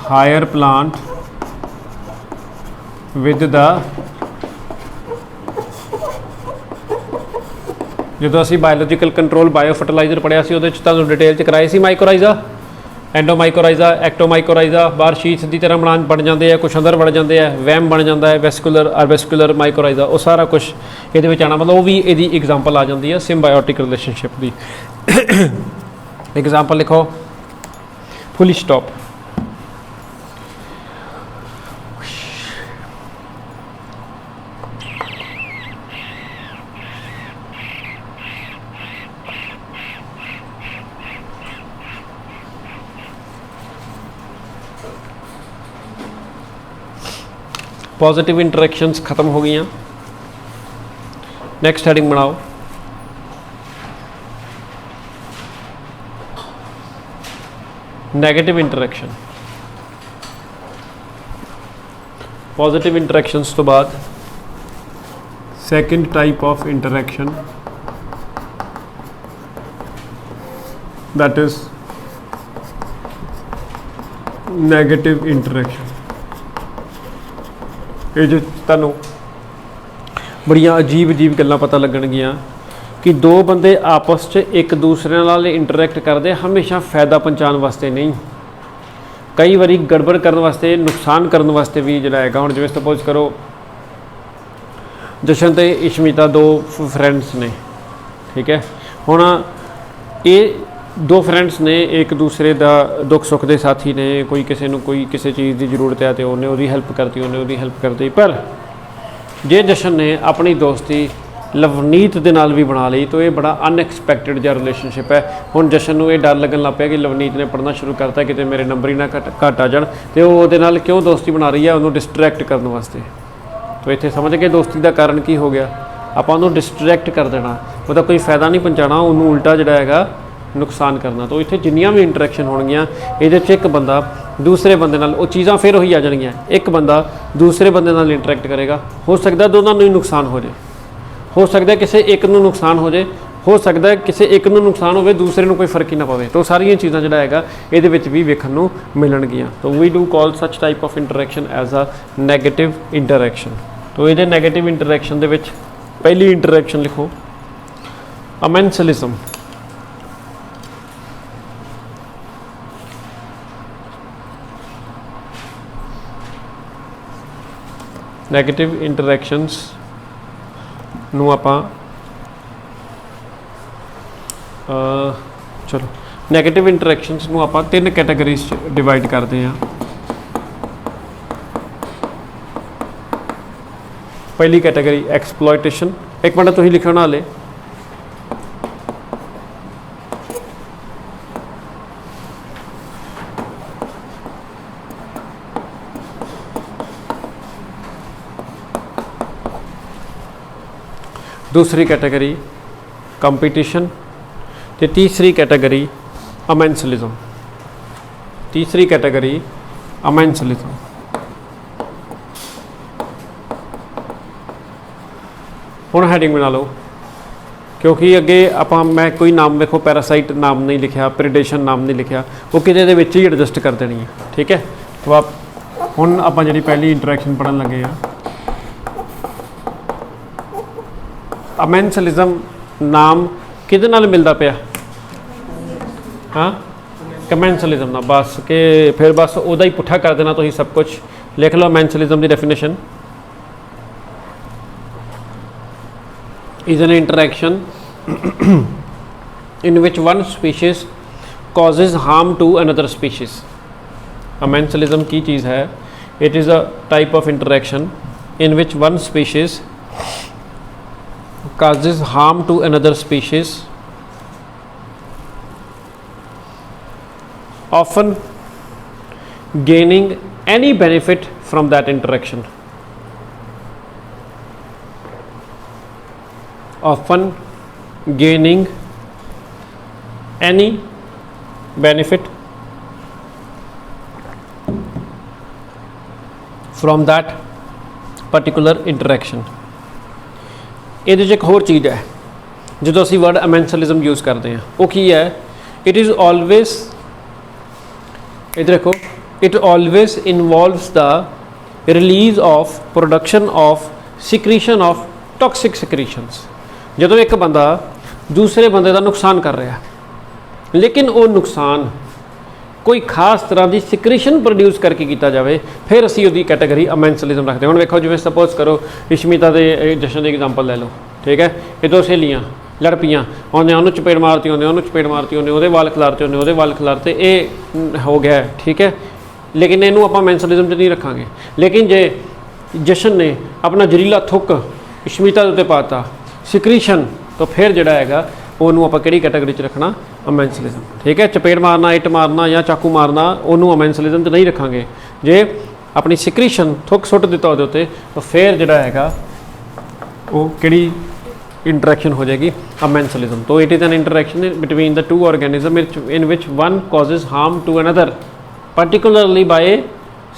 higher plant with the, जो असी बायोलॉजिकल कंट्रोल बायो फर्टिलाइजर पढ़िया सी, उहदे च तुहानूं डिटेल च कराए सी माइकोराइजा, एंडोमाइकोराइजा, एक्टोमाइकोराइजा, बाहर शीट्स की तरह बन जाते हैं, कुछ अंदर बढ़ जाते हैं, वैम बन जाता है, वेस्कुलर अर्वेस्कुलर माइकोराइजा, वो सारा कुछ ये आना, मतलब वो भी यदी एग्जाम्पल आ जाती है सिम्बायोटिक रिलेशनशिप की। एग्जाम्पल लिखो फुल स्टॉप, पॉजिटिव इंटरैक्शंस खत्म हो गई। नेक्स्ट हेडिंग बनाओ, नेगेटिव इंटरैक्शन। पॉजिटिव इंटरैक्शंस तो बाद second type of interaction, that is negative interaction. ये जो तुहानू बड़ियां अजीब अजीब गल्लां पता लगणगियां कि दो बंदे आपस च एक दूसरे नाल इंटरैक्ट करते हमेशा फ़ायदा पहुँचाने वास्ते नहीं, कई बारी गड़बड़ करने वास्ते, नुकसान करने वास्ते भी जिहड़ा हैगा। हुण जिवें सपोज करो जशन ते इशमिता दो फ्रेंड्स ने, ठीक है। हुण ये दो फ्रेंड्स ने एक दूसरे का दुख सुख के साथी ने, कोई किसी नूं कोई किसी चीज़ की जरूरत है तो उन्हें उसकी हेल्प करती, उन्हें उसकी हेल्प करती। पर जे जशन ने अपनी दोस्ती लवनीत दे नाल भी बना ली तो ये बड़ा अनएक्सपैक्टेड जिहा रिलेशनशिप है। हुण जशन नूं ये डर लगन लग पिया कि लवनीत ने पढ़ना शुरू करता कि मेरे नंबर ही ना घट आ जाण, तो वो उहदे नाल क्यों दोस्ती बना रही है, उन्होंने डिस्ट्रैक्ट करने वास्ते। तो इत्थे समझ गए दोस्ती का कारण की हो गया, आपां उहनूं डिस्ट्रैक्ट कर देना, उसका कोई फायदा नहीं पहुँचाना, उन्होंने उल्टा जिहड़ा हैगा नुकसान करना। तो इत्थे जिन्नियां भी इंटरैक्शन होणगियां इहदे च एक बंदा दूसरे बंदे नाल वो चीज़ां फिर वही आ जाणगियां, एक बंदा दूसरे बंदे नाल इंटरैक्ट करेगा, हो सकता दोनों नूं ही नुकसान हो जाए, हो सकता है किसी एक नूं नुकसान हो जाए, हो सकता है किसी एक नूं नुकसान हो, दूसरे नूं कोई फर्क ही ना पवे। तो सारिया चीज़ां जिहड़ा हैगा इहदे विच भी वेखण नूं मिलणगियां। तो we do call such type of interaction as a negative interaction. तो इहदे नैगेटिव इंटरैक्शन दे विच पहली इंटरैक्शन लिखो अमेंसलिज्म। नैगेटिव इंटरैक्शनस नूं आपां चलो नैगेटिव इंटरैक्शनस नूं आपां तीन कैटेगरीज डिवाइड करते हैं। पहली कैटेगरी एक्सप्लॉयटेशन, एक मिनट तुसीं लिखो ना हाले। दूसरी कैटेगरी कंपटीशन, तो तीसरी कैटेगरी अमेंसलिज्म। तीसरी कैटेगरी अमेंसलिज्म। हुण हैडिंग बना लो, क्योंकि अगे आपां मैं कोई नाम देखो पैरासाइट नाम नहीं लिखा, प्रीडेशन नाम नहीं लिखा, वो किते दे विच ही एडजस्ट कर देनी है, ठीक है। तो आप हुण आपां जिहड़ी पहली इंटरैक्शन पढ़न लगे हैं, अमेंसलिज्म नाम किहदे नाल मिलदा पिया, हाँ कमेंसलिज्म ना, बस के फिर बस उहदा ही पुट्ठा कर देना, तुसीं सब कुछ लिख लो। अमेंसलिज्म की definition is an interaction in which one species causes harm to another species। Amensalism की चीज़ है, it is a type of interaction in which one species causes harm to another species, often gaining any benefit from that interaction। Often gaining any benefit from that particular interaction। ਇਹਦੇ 'ਚ ਇੱਕ ਹੋਰ ਚੀਜ਼ ਹੈ ਜਦੋਂ ਅਸੀਂ ਵਰਡ ਅਮੈਂਸਲਿਜ਼ਮ ਯੂਜ਼ ਕਰਦੇ ਹਾਂ, ਉਹ ਕੀ ਹੈ, ਇਟ ਇਜ਼ ਆਲਵੇਜ਼, ਇੱਧਰ ਦੇਖੋ, it always involves the release of production of secretion of toxic secretions. ਜਦੋਂ ਇੱਕ ਬੰਦਾ ਦੂਸਰੇ ਬੰਦੇ ਦਾ ਨੁਕਸਾਨ ਕਰ ਰਿਹਾ, ਲੇਕਿਨ ਉਹ ਨੁਕਸਾਨ ਕੋਈ ਖਾਸ ਤਰ੍ਹਾਂ ਦੀ ਸਿਕਰੀਸ਼ਨ ਪ੍ਰੋਡਿਊਸ ਕਰਕੇ ਕੀਤਾ ਜਾਵੇ, ਫਿਰ ਅਸੀਂ ਉਹਦੀ ਕੈਟਾਗਰੀ ਅਮੈਂਸਲਿਜ਼ਮ ਰੱਖਦੇ ਹਾਂ। ਹੁਣ ਵੇਖੋ, ਜਿਵੇਂ ਸਪੋਜ਼ ਕਰੋ ਇਸ਼ਮਿਤਾ ਦੇ ਜਸ਼ਨ ਦੀ ਐਗਜ਼ਾਮਪਲ ਲੈ ਲਓ, ਠੀਕ ਹੈ। ਇਹ ਦੋ ਸਹੇਲੀਆਂ ਲੜ ਪਈਆਂ, ਉਹਨੇ ਉਹਨੂੰ ਚਪੇੜ ਮਾਰਤੀ, ਉਹਨੇ ਉਹਨੂੰ ਚਪੇੜ ਮਾਰਤੀ, ਉਹਨੇ ਉਹਦੇ ਵਾਲ ਖਿਲਾਰਤੇ, ਉਹਨੇ ਉਹਦੇ ਵਾਲ ਖਿਲਾਰਤੇ, ਇਹ ਹੋ ਗਿਆ, ਠੀਕ ਹੈ। ਲੇਕਿਨ ਇਹਨੂੰ ਆਪਾਂ ਅਮੈਂਸਲਿਜ਼ਮ 'ਚ ਨਹੀਂ ਰੱਖਾਂਗੇ। ਲੇਕਿਨ ਜੇ ਜਸ਼ਨ ਨੇ ਆਪਣਾ ਜ਼ਹਿਰੀਲਾ ਥੁੱਕ ਇਸ਼ਮਿਤਾ ਦੇ ਉੱਤੇ ਪਾਤਾ, ਸਿਕਰੀਸ਼ਨ, ਤਾਂ ਫਿਰ ਜਿਹੜਾ ਹੈਗਾ ਉਹਨੂੰ ਆਪਾਂ ਕਿਹੜੀ ਕੈਟਾਗਰੀ 'ਚ ਰੱਖਣਾ, ਅਮੈਂਸਲਿਜ਼ਮ, ਠੀਕ ਹੈ। ਚਪੇੜ ਮਾਰਨਾ, ਇੱਟ ਮਾਰਨਾ ਜਾਂ ਚਾਕੂ ਮਾਰਨਾ, ਉਹਨੂੰ ਅਮੈਂਸਲਿਜ਼ਮ 'ਚ ਨਹੀਂ ਰੱਖਾਂਗੇ। ਜੇ अपनी सिक्रीशन थुक सुट दिता ਉਹਦੇ ਉੱਤੇ तो फिर ਜਿਹੜਾ ਹੈਗਾ ਉਹ ਕਿਹੜੀ इंटरेक्शन हो जाएगी अमेंसलिज्म। तो it is an interaction between the two organism in which one causes harm to another particularly by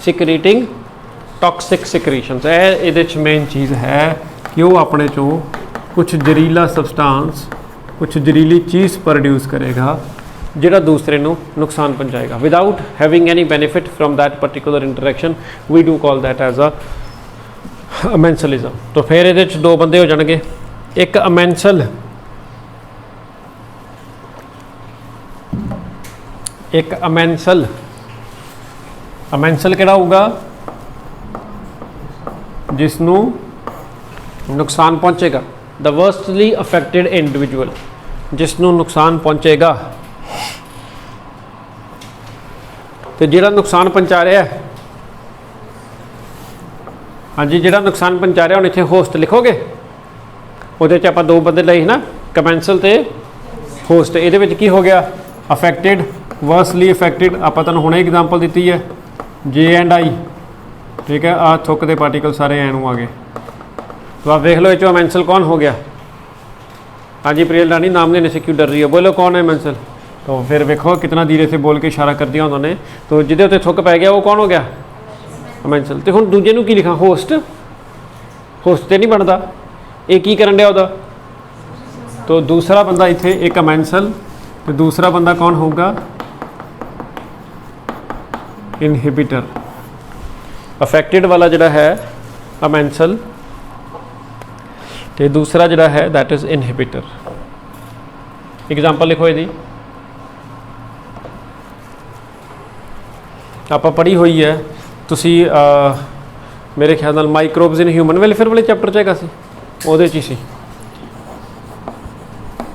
secreting toxic secretions. ये मेन चीज़ है कि वो अपने चों कुछ जहरीला सबसटांस कुछ जहरीली चीज़ प्रोड्यूस करेगा जिहड़ा दूसरे नूं नुकसान पहुँचाएगा without having any benefit from that particular interaction. We do call that as a amensalism. तो फिर ये दो बंदे हो जाएंगे, एक अमेंसल एक अमेंसल अमेंसल किहड़ा होगा जिसनों नुकसान पहुँचेगा, द वर्स्टली अफेक्टेड इंडिविजुअल जिसनों नुकसान पहुँचेगा। तो जिहड़ा नुकसान पहुँचा रहा है, हाँ जी, जिहड़ा नुकसान पहुँचा रहा, हुण इत्थे होस्ट लिखोगे, ਉਹਦੇ 'ਚ ਆਪਾਂ ਦੋ ਬੰਦੇ ਲਏ ਨਾ, ਕਮੈਂਸਲ ਤੇ ਹੋਸਟ। ਇਹਦੇ ਵਿੱਚ ਕੀ ਹੋ ਗਿਆ, ਅਫੈਕਟਿਡ ਵਰਸਲੀ ਅਫੈਕਟਿਡ। ਆਪਾਂ ਤੁਹਾਨੂੰ ਹੁਣੇ ਐਗਜ਼ਾਮਪਲ ਦਿੱਤੀ ਹੈ ਜੇ ਐਂਡ ਆਈ, ठीक है। आ थुक के पार्टिकल सारे एन आ गए। तो आप देख लो ये अमेंसल कौन हो गया। हाँ जी प्रियल रानी नाम लेने से क्यों डर रही है, बोलो कौन है अमेंसल। तो फिर देखो कितना धीरे से बोल के इशारा कर दिया उन्होंने। तो जिदे उत्ते थुक पै गया वो कौन हो गया, अमेंसल। तो हुण दूजे नूं की लिखा, होस्ट। होस्ट तो नहीं बनता, ये की करन दिया उहदा। तो दूसरा बंदा इत्थे एक अमेंसल, तो दूसरा बंदा कौन होगा, इनहिबिटर। अफेक्टेड वाला जिहड़ा है अमेंसल, तो दूसरा जिहड़ा है दैट इज़ इनहिबिटर। एग्जाम्पल लिखो यदि आप पढ़ी हुई है तुसी, मेरे ख्याल नाल माइक्रोब्स इन ह्यूमन वेलफेयर वाले चैप्टर च हैगा सी, ਉਹਦੇ 'ਚ ਸੀ।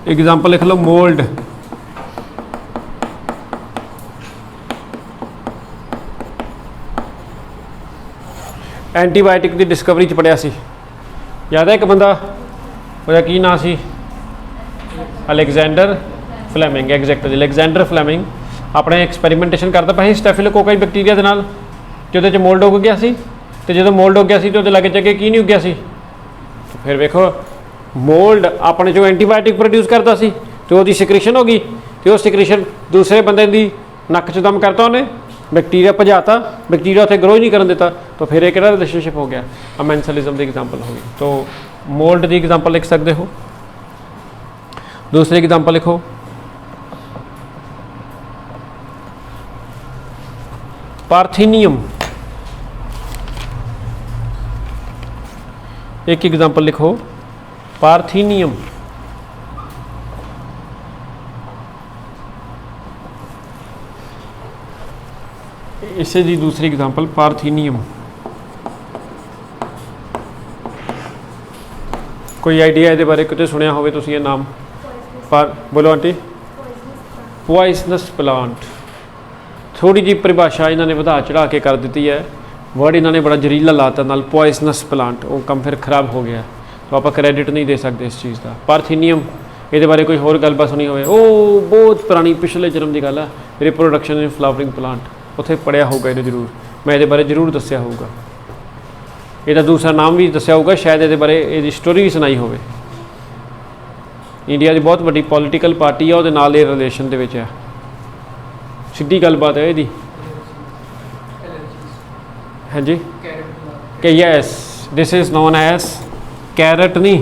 एग्जाम्पल लिख लो मोल्ड। एंटीबायोटिक की डिस्कवरी च पढ़िया सी, याद है एक बंदा, ਉਹਦਾ ਕੀ ਨਾਂ ਸੀ, ਅਲੈਗਜ਼ੈਂਡਰ ਫਲੈਮਿੰਗ। ਐਗਜ਼ੈਕਟਲੀ ਅਲੈਗਜ਼ੈਂਡਰ ਫਲੈਮਿੰਗ ਆਪਣੇ ਐਕਸਪੈਰੀਮੈਂਟੇਸ਼ਨ ਕਰਦਾ ਪਿਆ ਸੀ ਸਟੈਫਿਲੋਕੋਕਾਈ ਬੈਕਟੀਰੀਆ ਦੇ ਨਾਲ, ਤੇ ਉਹਦੇ 'ਚ ਮੋਲਡ ਉੱਗ ਗਿਆ ਸੀ। ਤੇ ਜਦੋਂ ਮੋਲਡ ਉੱਗ ਗਿਆ ਸੀ ਤੇ ਉਹਦੇ ਲਾਗੇ ਚੱਗੇ ਕੀ ਨਹੀਂ ਉੱਗਿਆ ਸੀ। फिर वेखो मोल्ड अपने जो एंटीबायोटिक प्रोड्यूस करता सी, तो वो सिक्रीशन हो गई, तो वो सिक्रीशन दूसरे बंदे की नक च दम करता, उन्हें बैक्टीरिया भजाता, बैक्टीरिया उत्थे ग्रो ही नहीं करन देता। तो फिर एक रिलेशनशिप हो गया, अमेंसलिज्म की एग्जाम्पल हो गई। तो मोल्ड की एग्जाम्पल लिख सकते हो। दूसरी एग्जाम्पल लिखो पार्थीनियम। एक एग्जाम्पल लिखो पार्थीनियम। इसे जी दूसरी एग्जाम्पल पार्थीनियम। कोई आइडिया ये बारे कितने सुनिया हो ये नाम, बोलो आंटी। Poisonous plant. थोड़ी जी परिभाषा इन्होंने बढ़ा चढ़ा के कर दी है, वर्ड इन्होंने बड़ा जहरीला लाता नाल पॉइजनस प्लांट, वो कम फिर खराब हो गया। तो आप क्रेडिट नहीं दे सकते इस चीज़ का। पार्थीनियम ये बारे कोई होर गलबात सुनी हो, बहुत पुरानी पिछले जन्म की गल है, रिप्रोडक्शन इन फ्लावरिंग प्लांट, उत्थे पढ़िया होगा ये जरूर, मैं ये बारे जरूर दसिया होगा। ਇਹਦਾ दूसरा नाम भी दसिया होगा, शायद ये बारे ये स्टोरी भी सुनाई हो। इंडिया की बहुत बड़ी पॉलिटिकल पार्टी है, वो नाल ये रिलेशन दे विच है, सीधी गलबात है ये। हाँ जी कि yes this is known as carrot, नहीं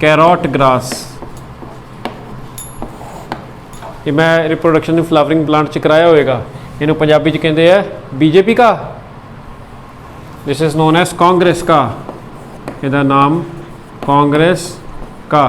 कैरोट ग्रास। ये मैं रिप्रोडक्शन फ्लावरिंग प्लांट च कराया होएगा, इन्हों पंजाबी च कहते हैं बीजेपी का। This is known as Congress का, इसका नाम कांग्रेस का,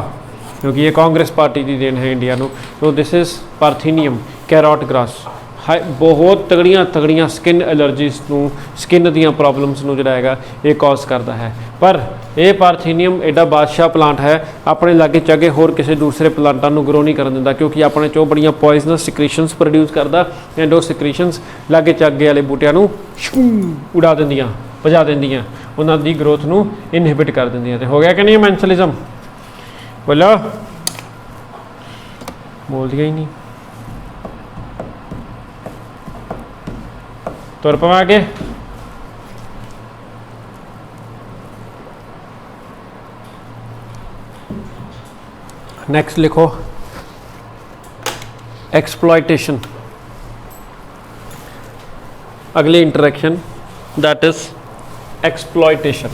क्योंकि ये कांग्रेस पार्टी की देन है इंडिया को। तो this is parthenium carrot grass. हाई बहुत तगड़ियाँ तगड़ियाँ स्किन एलर्जीज नूं, स्किन दीयां प्रॉब्लम्स नूं जिहड़ा हैगा ये कॉज करता है। पर यह पार्थीनियम एडा बादशाह प्लांट है, अपने लागे चागे होर किसी दूसरे प्लांटां नूं ग्रो नहीं करन दिंदा, क्योंकि अपने चों बड़ियां पॉइजनस सिक्रीशनस प्रोड्यूस करदा, एंड वो सिक्रीशनस लागे चागे वाले बूटियां नूं उड़ा दिंदियां, भजा दिंदियां, उन्हां दी ग्रोथ नूं इनहिबिट कर दिंदियां। ते हो गया कि नहीं अमेंसलिज्म, बोलो, बोल दिया ही नहीं। तुर पवां आगे, नेक्स्ट लिखो एक्सप्लॉयटेशन, अगली इंटरेक्शन दैट इज एक्सप्लॉयटेशन।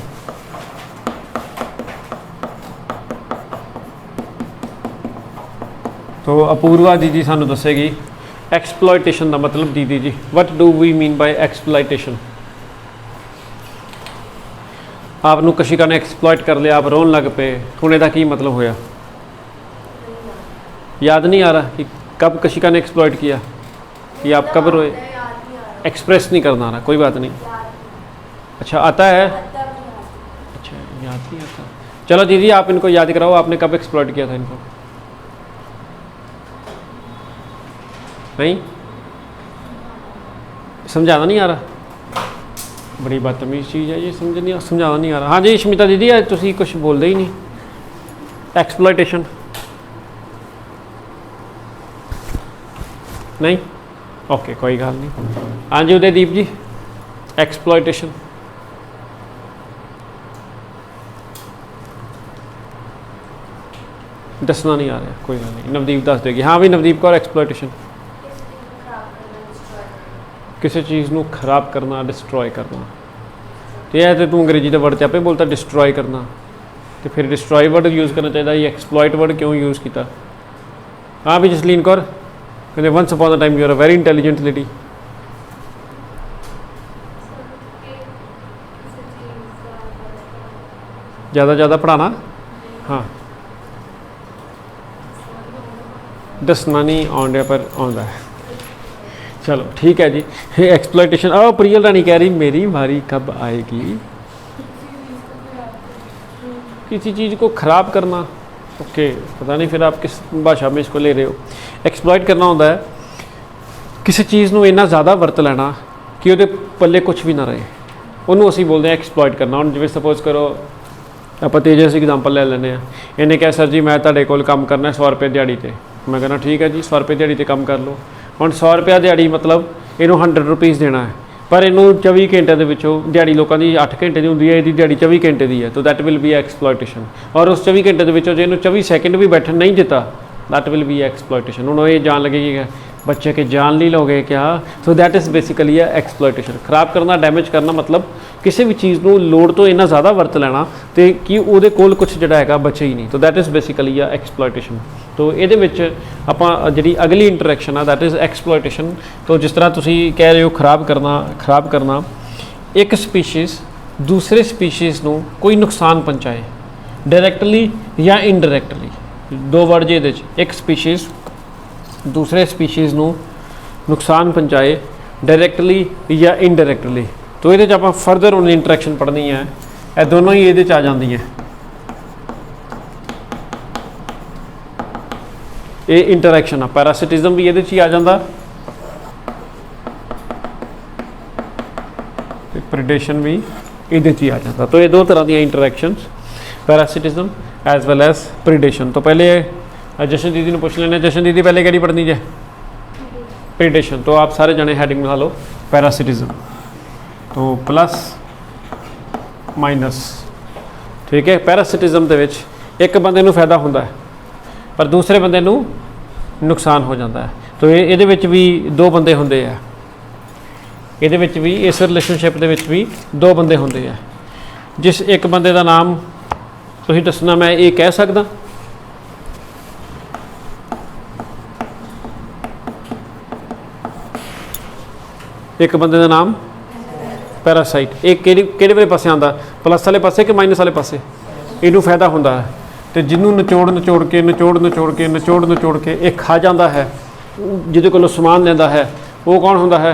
तो अपूर्वा दीदी सानू दसेगी एक्सप्लॉयटेशन का मतलब। दीदी जी what do we mean by exploitation? आपनू कशिका ने एक्सप्लॉयट कर लिया, आप रोन लग पे, हुण इहदा की मतलब होया? याद नहीं आ रहा कि कब कशिका ने एक्सप्लॉयट किया, कि आप कब रोए? एक्सप्रेस नहीं करना आ रहा, कोई बात नहीं। अच्छा आता है, अच्छा याद नहीं आता। चलो दीदी आप इनको याद कराओ, आपने कब एक्सप्लॉयट किया था इनको? नहीं समझाना नहीं आ रहा? बड़ी बदतमीज़ चीज़ है ये, समझाना नहीं आ रहा। हाँ जी शमिता दीदी तुसी कुछ बोलते ही नहीं। एक्सप्लॉयटेशन नहीं, ओके कोई गल नहीं। हाँ जी उदयदीप जी एक्सप्लॉयटेशन। दसना नहीं आ रहा, कोई गल नहीं, नवदीप दस देगी। हाँ भी नवदीप कौर एक्सप्लॉयटेशन किसी चीज़ को खराब करना, डिस्ट्रॉय करना। तो यह तो तू अंग्रेजी का वर्ड तो आपे बोलता डिस्ट्रॉय करना, तो फिर डिस्ट्रॉय वर्ड यूज़ करना चाहिए, ये एक्सप्लॉयट वर्ड क्यों यूज़ किया? हाँ भी जसलीन कौर कहते once upon the time you are a very intelligent lady. ज़्यादा पढ़ाना, हाँ दसना नहीं आउंड पर आउंदा है। चलो ठीक है जी। एक्सप्लॉयटेशन। प्रियल रानी कह रही मेरी बारी कब आएगी? किसी चीज़ को ख़राब करना, ओके पता नहीं फिर आप किस भाषा में इसको ले रहे हो। एक्सप्लॉयट करना होता है किसी चीज़ को इन्ना ज़्यादा वरत लेना कि वो पल्ले कुछ भी ना रहे, उन्होंने असीं बोलते हैं एक्सप्लॉयट करना। हम जिवें सपोज करो आप तेजस एग्जाम्पल ले लेने, इन्हें कहा सर जी मैं तुहाडे कोल काम करना 100 रुपये दिहाड़ी ते। मैं कहना ठीक है जी 100 रुपये दिहाड़ी ते काम कर लो। हुण 100 रुपया दिहाड़ी मतलब इनू 100 रुपीज़ देना है, पर इनू 24 घंटे के विचों दिहाड़ी लोगों की 8 घंटे की होंदी है, इसकी दिहाड़ी 24 घंटे की है, तो दैट विल बी एक्सप्लॉयटेशन। और उस 24 घंटे के विचों जो इनू 24 सैकेंड भी बैठन नहीं देता, दैट विल बी एक्सप्लॉयटेशन। हुण ये जान लगेगी बच्चे के जान नहीं लोगे क्या, so that is basically exploitation. खराब करना, डैमेज करना, मतलब किसी भी चीज़ को लोड़ तो इन्ना ज़्यादा वरत लेना तो कि वो कोल कुछ जोड़ा है बचे ही नहीं, तो दैट इज़ बेसिकली एक्सप्लॉयटेशन। तो ये आपां जी अगली इंटरैक्शन है दैट इज़ एक्सप्लॉयटेशन। तो जिस तरह तुसी कह रहे हो खराब करना, एक स्पीशीज़ दूसरे स्पीशीज़ को कोई नुकसान पहुँचाए डायरैक्टली या इनडायरैक्टली। दो वर्ड जे इहदे च, एक स्पीशीज़ दूसरे स्पीशीज़ को नुकसान पहुँचाए डायरैक्टली या इनडायरैक्टली। तो ये आप फर्दर उन्हें इंटरैक्शन पढ़नी है, ये दोनों ही ये आ जाती हैं। ये इंटरैक्शन है, पैरासिटिज्म भी ये आ जाता, प्रेडेशन भी ये आ जाता। तो ये दो तरह दी interactions, parasitism as well as predation. तो पहले जशन दीदी ने पूछ लेना, जशन दीदी पहले कैसी पढ़नी है? प्रेडेशन। तो आप सारे जने हैडिंग बना लो पैरासिटिज्म, तो प्लस माइनस, ठीक है। पैरासिटिज्म के विच एक बंदे नूं फायदा होंदा है पर दूसरे बंदे नूं नुकसान हो जाता है। तो ये भी दो बंदे होंदे आ, ये भी इस रिलेशनशिप के विच भी दो बंदे होंदे आ। जिस एक बंदे का नाम तुसीं दसना, मैं ये कह सकदा एक बंदे का नाम पैरासाइट। एक किहड़े वाले पासे आंदा, प्लस वाले पासे कि माइनस वाले पासे? इनू फायदा होंदा है, तो जिन्हों नचोड़ के एक खा जाता है, जिहदे कोलों समान लैंदा है, वो कौन होंदा है?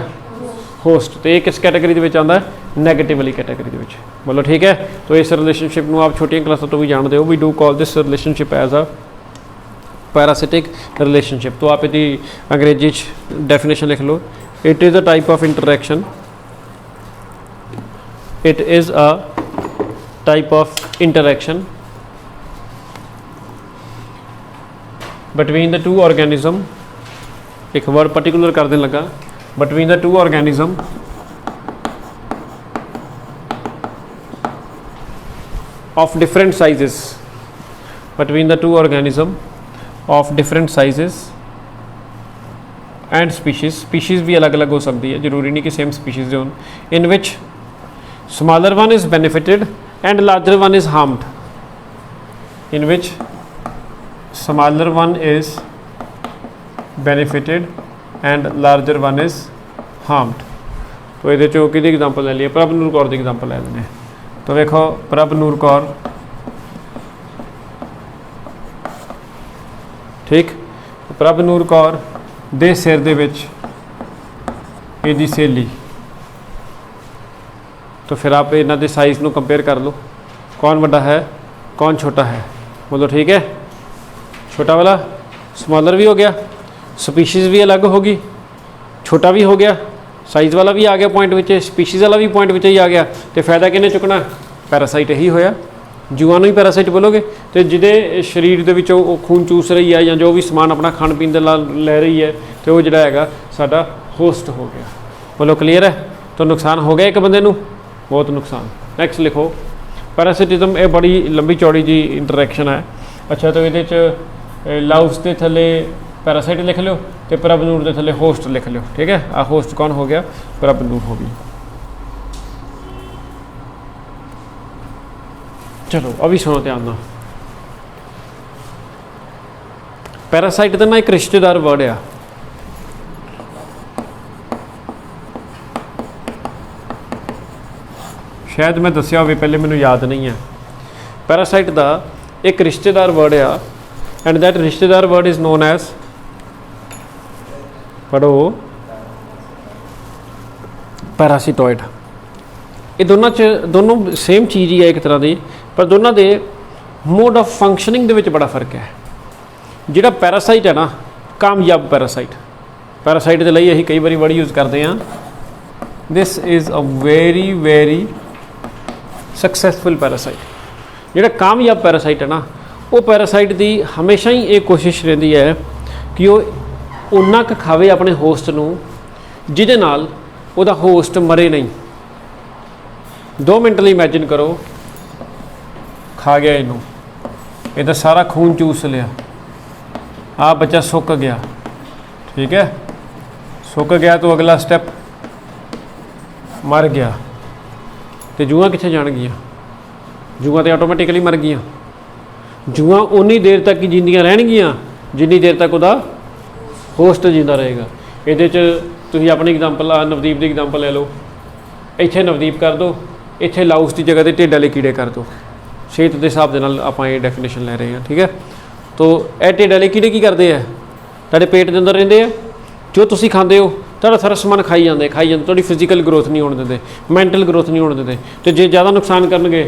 होस्ट। तो ये किस कैटेगरी के विच आंदा है? नैगेटिव वाली कैटेगरी के विच। बोलो ठीक है। तो इस रिलेशनशिप को आप छोटिया क्लासों तो भी जानते हो, we do call this relationship as a parasitic relationship. तो आप इसकी अंग्रेजी डेफिनेशन लिख लो, it is a type of interaction, it is a type of interaction between the two organism, एक वर्ड पर्टिकुलर कर देने लगा, between the two organism of different sizes, between the two organism of different sizes and species भी अलग अलग हो सकती है, जरूरी नहीं कि सेम species होन, in which smaller one is benefited and larger one is harmed, in which smaller one is benefited and larger one is harmed। तो ये चो कि एग्जाम्पल ले लिए, प्रभनूर कौर की एग्जाम्पल ले लें। तो देखो प्रभनूर कौर, ठीक, प्रभनूर कौर दे सिर दे विच इहदी सहेली, तो फिर आप इन्हां दे साइज़ नूं कंपेयर कर लो, कौन बड़ा है कौन छोटा है, बोलो ठीक है। छोटा वाला स्मॉलर भी हो गया, स्पीशीज़ भी अलग होगी, छोटा भी हो गया, साइज़ वाला भी आ गया पॉइंट विच, स्पीशीज़ वाला भी पॉइंट विच ही आ गया, तो फायदा किहने चुकना, पैरासाइट यही होया, जूआं नूं ही पैरासाइट बोलोगे। तो जिहदे शरीर दे विचों खून चूस रही है या जो भी समान अपना खाण पीण दे लै रही है, तो वो जिहड़ा हैगा साडा होस्ट हो गया। बोलो क्लीयर है। तो नुकसान हो गया एक बंदे नूं, बहुत नुकसान। नैक्सट लिखो पैरासिटिज्म, ये बड़ी लंबी चौड़ी जी इंटरैक्शन है। अच्छा, तो ये लाउस के थले पैरासाइट लिख लो, तो प्रभनूर के थले होस्ट लिख लो, ठीक है। आ होस्ट कौन हो गया, प्रभनूर हो गई। चलो अभी सुनो ध्यान ना, पैरासाइट का ना एक रिश्तेदार वर्ड आ, शायद मैं दसिया हो पहले, मैनू याद नहीं है। पैरासाइट का एक रिश्तेदार वर्ड आ, एंड दैट रिश्तेदार वर्ड इज़ नोन एज, पढ़ो, पैरासीटॉइड। ये दोनों सेम चीज़ ही है एक तरह की, पर दोनों के मोड ऑफ फंक्शनिंग दे बड़ा फर्क है। जिहड़ा पैरासाइट है ना, कामयाब पैरासाइट, पैरासाइट के लिए असीं कई बार वर्ड यूज़ करते हैं, this is a very very successful parasite. जिहड़ा कामयाब पैरासाइट है ना, वो पैरासाइट की हमेशा ही ये कोशिश रहिंदी है कि वो उन्ना क खावे अपने होस्ट नूं जिहदे नाल उहदा होस्ट मरे नहीं। 2 मिनट लिए इमैजिन करो, खा गया इनू, इहदा सारा खून चूस लिया, आ बच्चा सुक गया, ठीक है, सुक गया, तो अगला स्टैप मर गया, तो जूआं कित्थे जाणगियां, जूआं तो ऑटोमैटिकली मर गईयां। जूआं उन्नी देर तक ही जींदियां रहणगियां जिन्नी देर तक उहदा होस्ट जींदा रहेगा। इहदे च तुसीं अपनी एग्जाम्पल नवदीप की एग्जाम्पल ले लो, इत्थे नवदीप कर दो, इत्थे लाउस की जगह ते ढिड वाले कीड़े कर दो, सेहत के हिसाब के नाल आपां ये डेफिनेशन ले रहे हैं, ठीक है। तो यह ढिड वाले कीड़े की करते हैं, तुहाडे पेट के अंदर रहिंदे आ, जो तुसीं खांदे हो तुहाडा सारा समान खाई जाते तुहाडी फिजिकल ग्रोथ नहीं होने देंदे, मैंटल ग्रोथ नहीं होने देंदे। तो जे ज़्यादा नुकसान करनगे,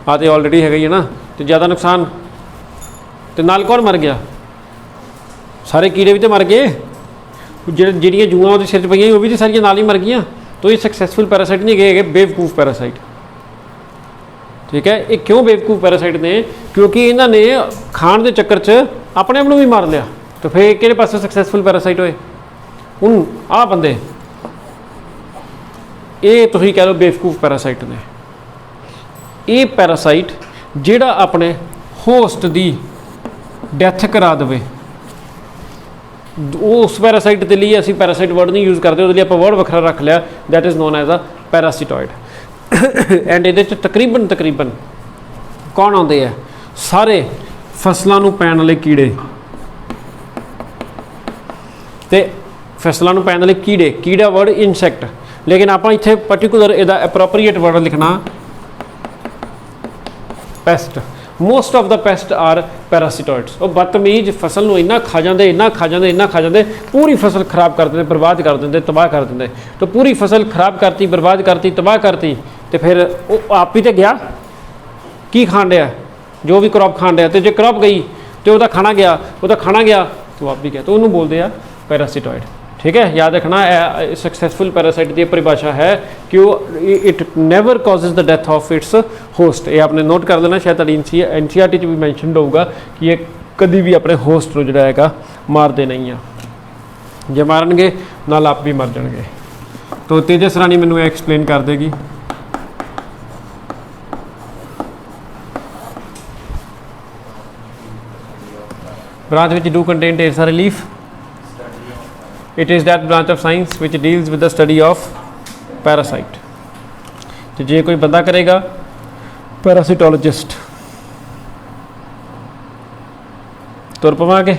तो ऑलरेडी है ही है ना, तो ज़्यादा नुकसान, तो नाल कौन मर गया, सारे कीड़े भी तो मर गए, जिहड़ियां जूआं उहदे सिर च पईयां वो भी तो सारियां नाल ही मर गईयां। तो ये सक्सैसफुल पैरासाइट नहीं गए, बेवकूफ़ पैरासाइट, ठीक है। ये क्यों बेवकूफ़ पैरासाइट ने, क्योंकि इन्होंने खाण के चक्कर च अपने आप भी मार लिया। तो फिर किहड़े पासे सक्सैसफुल पैरासाइट होए, हुण आ बंदे, ये तुसीं कह लो बेवकूफ़ पैरासाइट ने। ये पैरासाइट जिहड़ा अपने होस्ट की डैथ करा देवे, उस पैरासाइट के लिए असीं पैरासाइट वर्ड नहीं यूज़ करते, उसके लिए आप वर्ड वखरा रख लिया, that is known as a parasitoid. And ये तकरीबन कौन आते हैं, सारे फसलों नूं पैण वाले कीड़े, तो फसलों नूं पैण वाले कीड़े, कीड़ा वर्ड इंसैक्ट, लेकिन आप इत्थे पर्टिकुलर इहदा एप्रोप्रीएट वर्ड लिखना pest. Most of the pest are parasitoids. वो बदतमीज फसल नूं इन्ना खा जाते, इन्ना खा जाते, इन्ना खा जाते, पूरी फसल खराब कर देंगे, बर्बाद कर देंगे, तबाह कर देंगे। तो पूरी फसल खराब करती, बर्बाद करती, तबाह करती, तो फिर वो आप ही तो गया की खान दिया, जो भी क्रॉप खान दिया, तो जो क्रॉप गई तो वह खाना गया, तो आप भी गया, तो उन्होंने बोलते हैं पैरासीटॉइड, ठीक है। याद रखना सक्सैसफुल पैरासाइट की परिभाषा है कि it never causes the death of its host. ये आपने नोट कर लेना, शायद NCERT भी मैंशनड होगा कि ये कभी भी अपने होस्ट को जोड़ा है मारते नहीं है, जे मारनगे नाल आप भी मर जाएंगे। तो तेजस रानी मैनू एक्सप्लेन कर देगी। branch which do contain ढेर सारे leaf, it is that branch of science which deals with the study of parasite. तो जे कोई बंदा करेगा पैरासिटोलॉजिस्ट, तुर पवांगे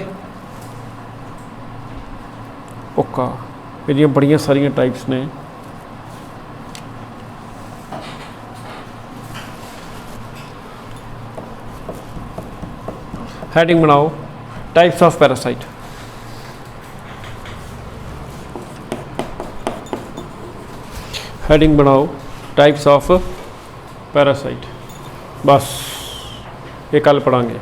ओका। ये बड़िया सारिया टाइप्स ने। हेडिंग बनाओ टाइप्स ऑफ पैरासाइट। हेडिंग बनाओ टाइप्स ऑफ पैरासाइट। बस ये कल पढ़ांगे।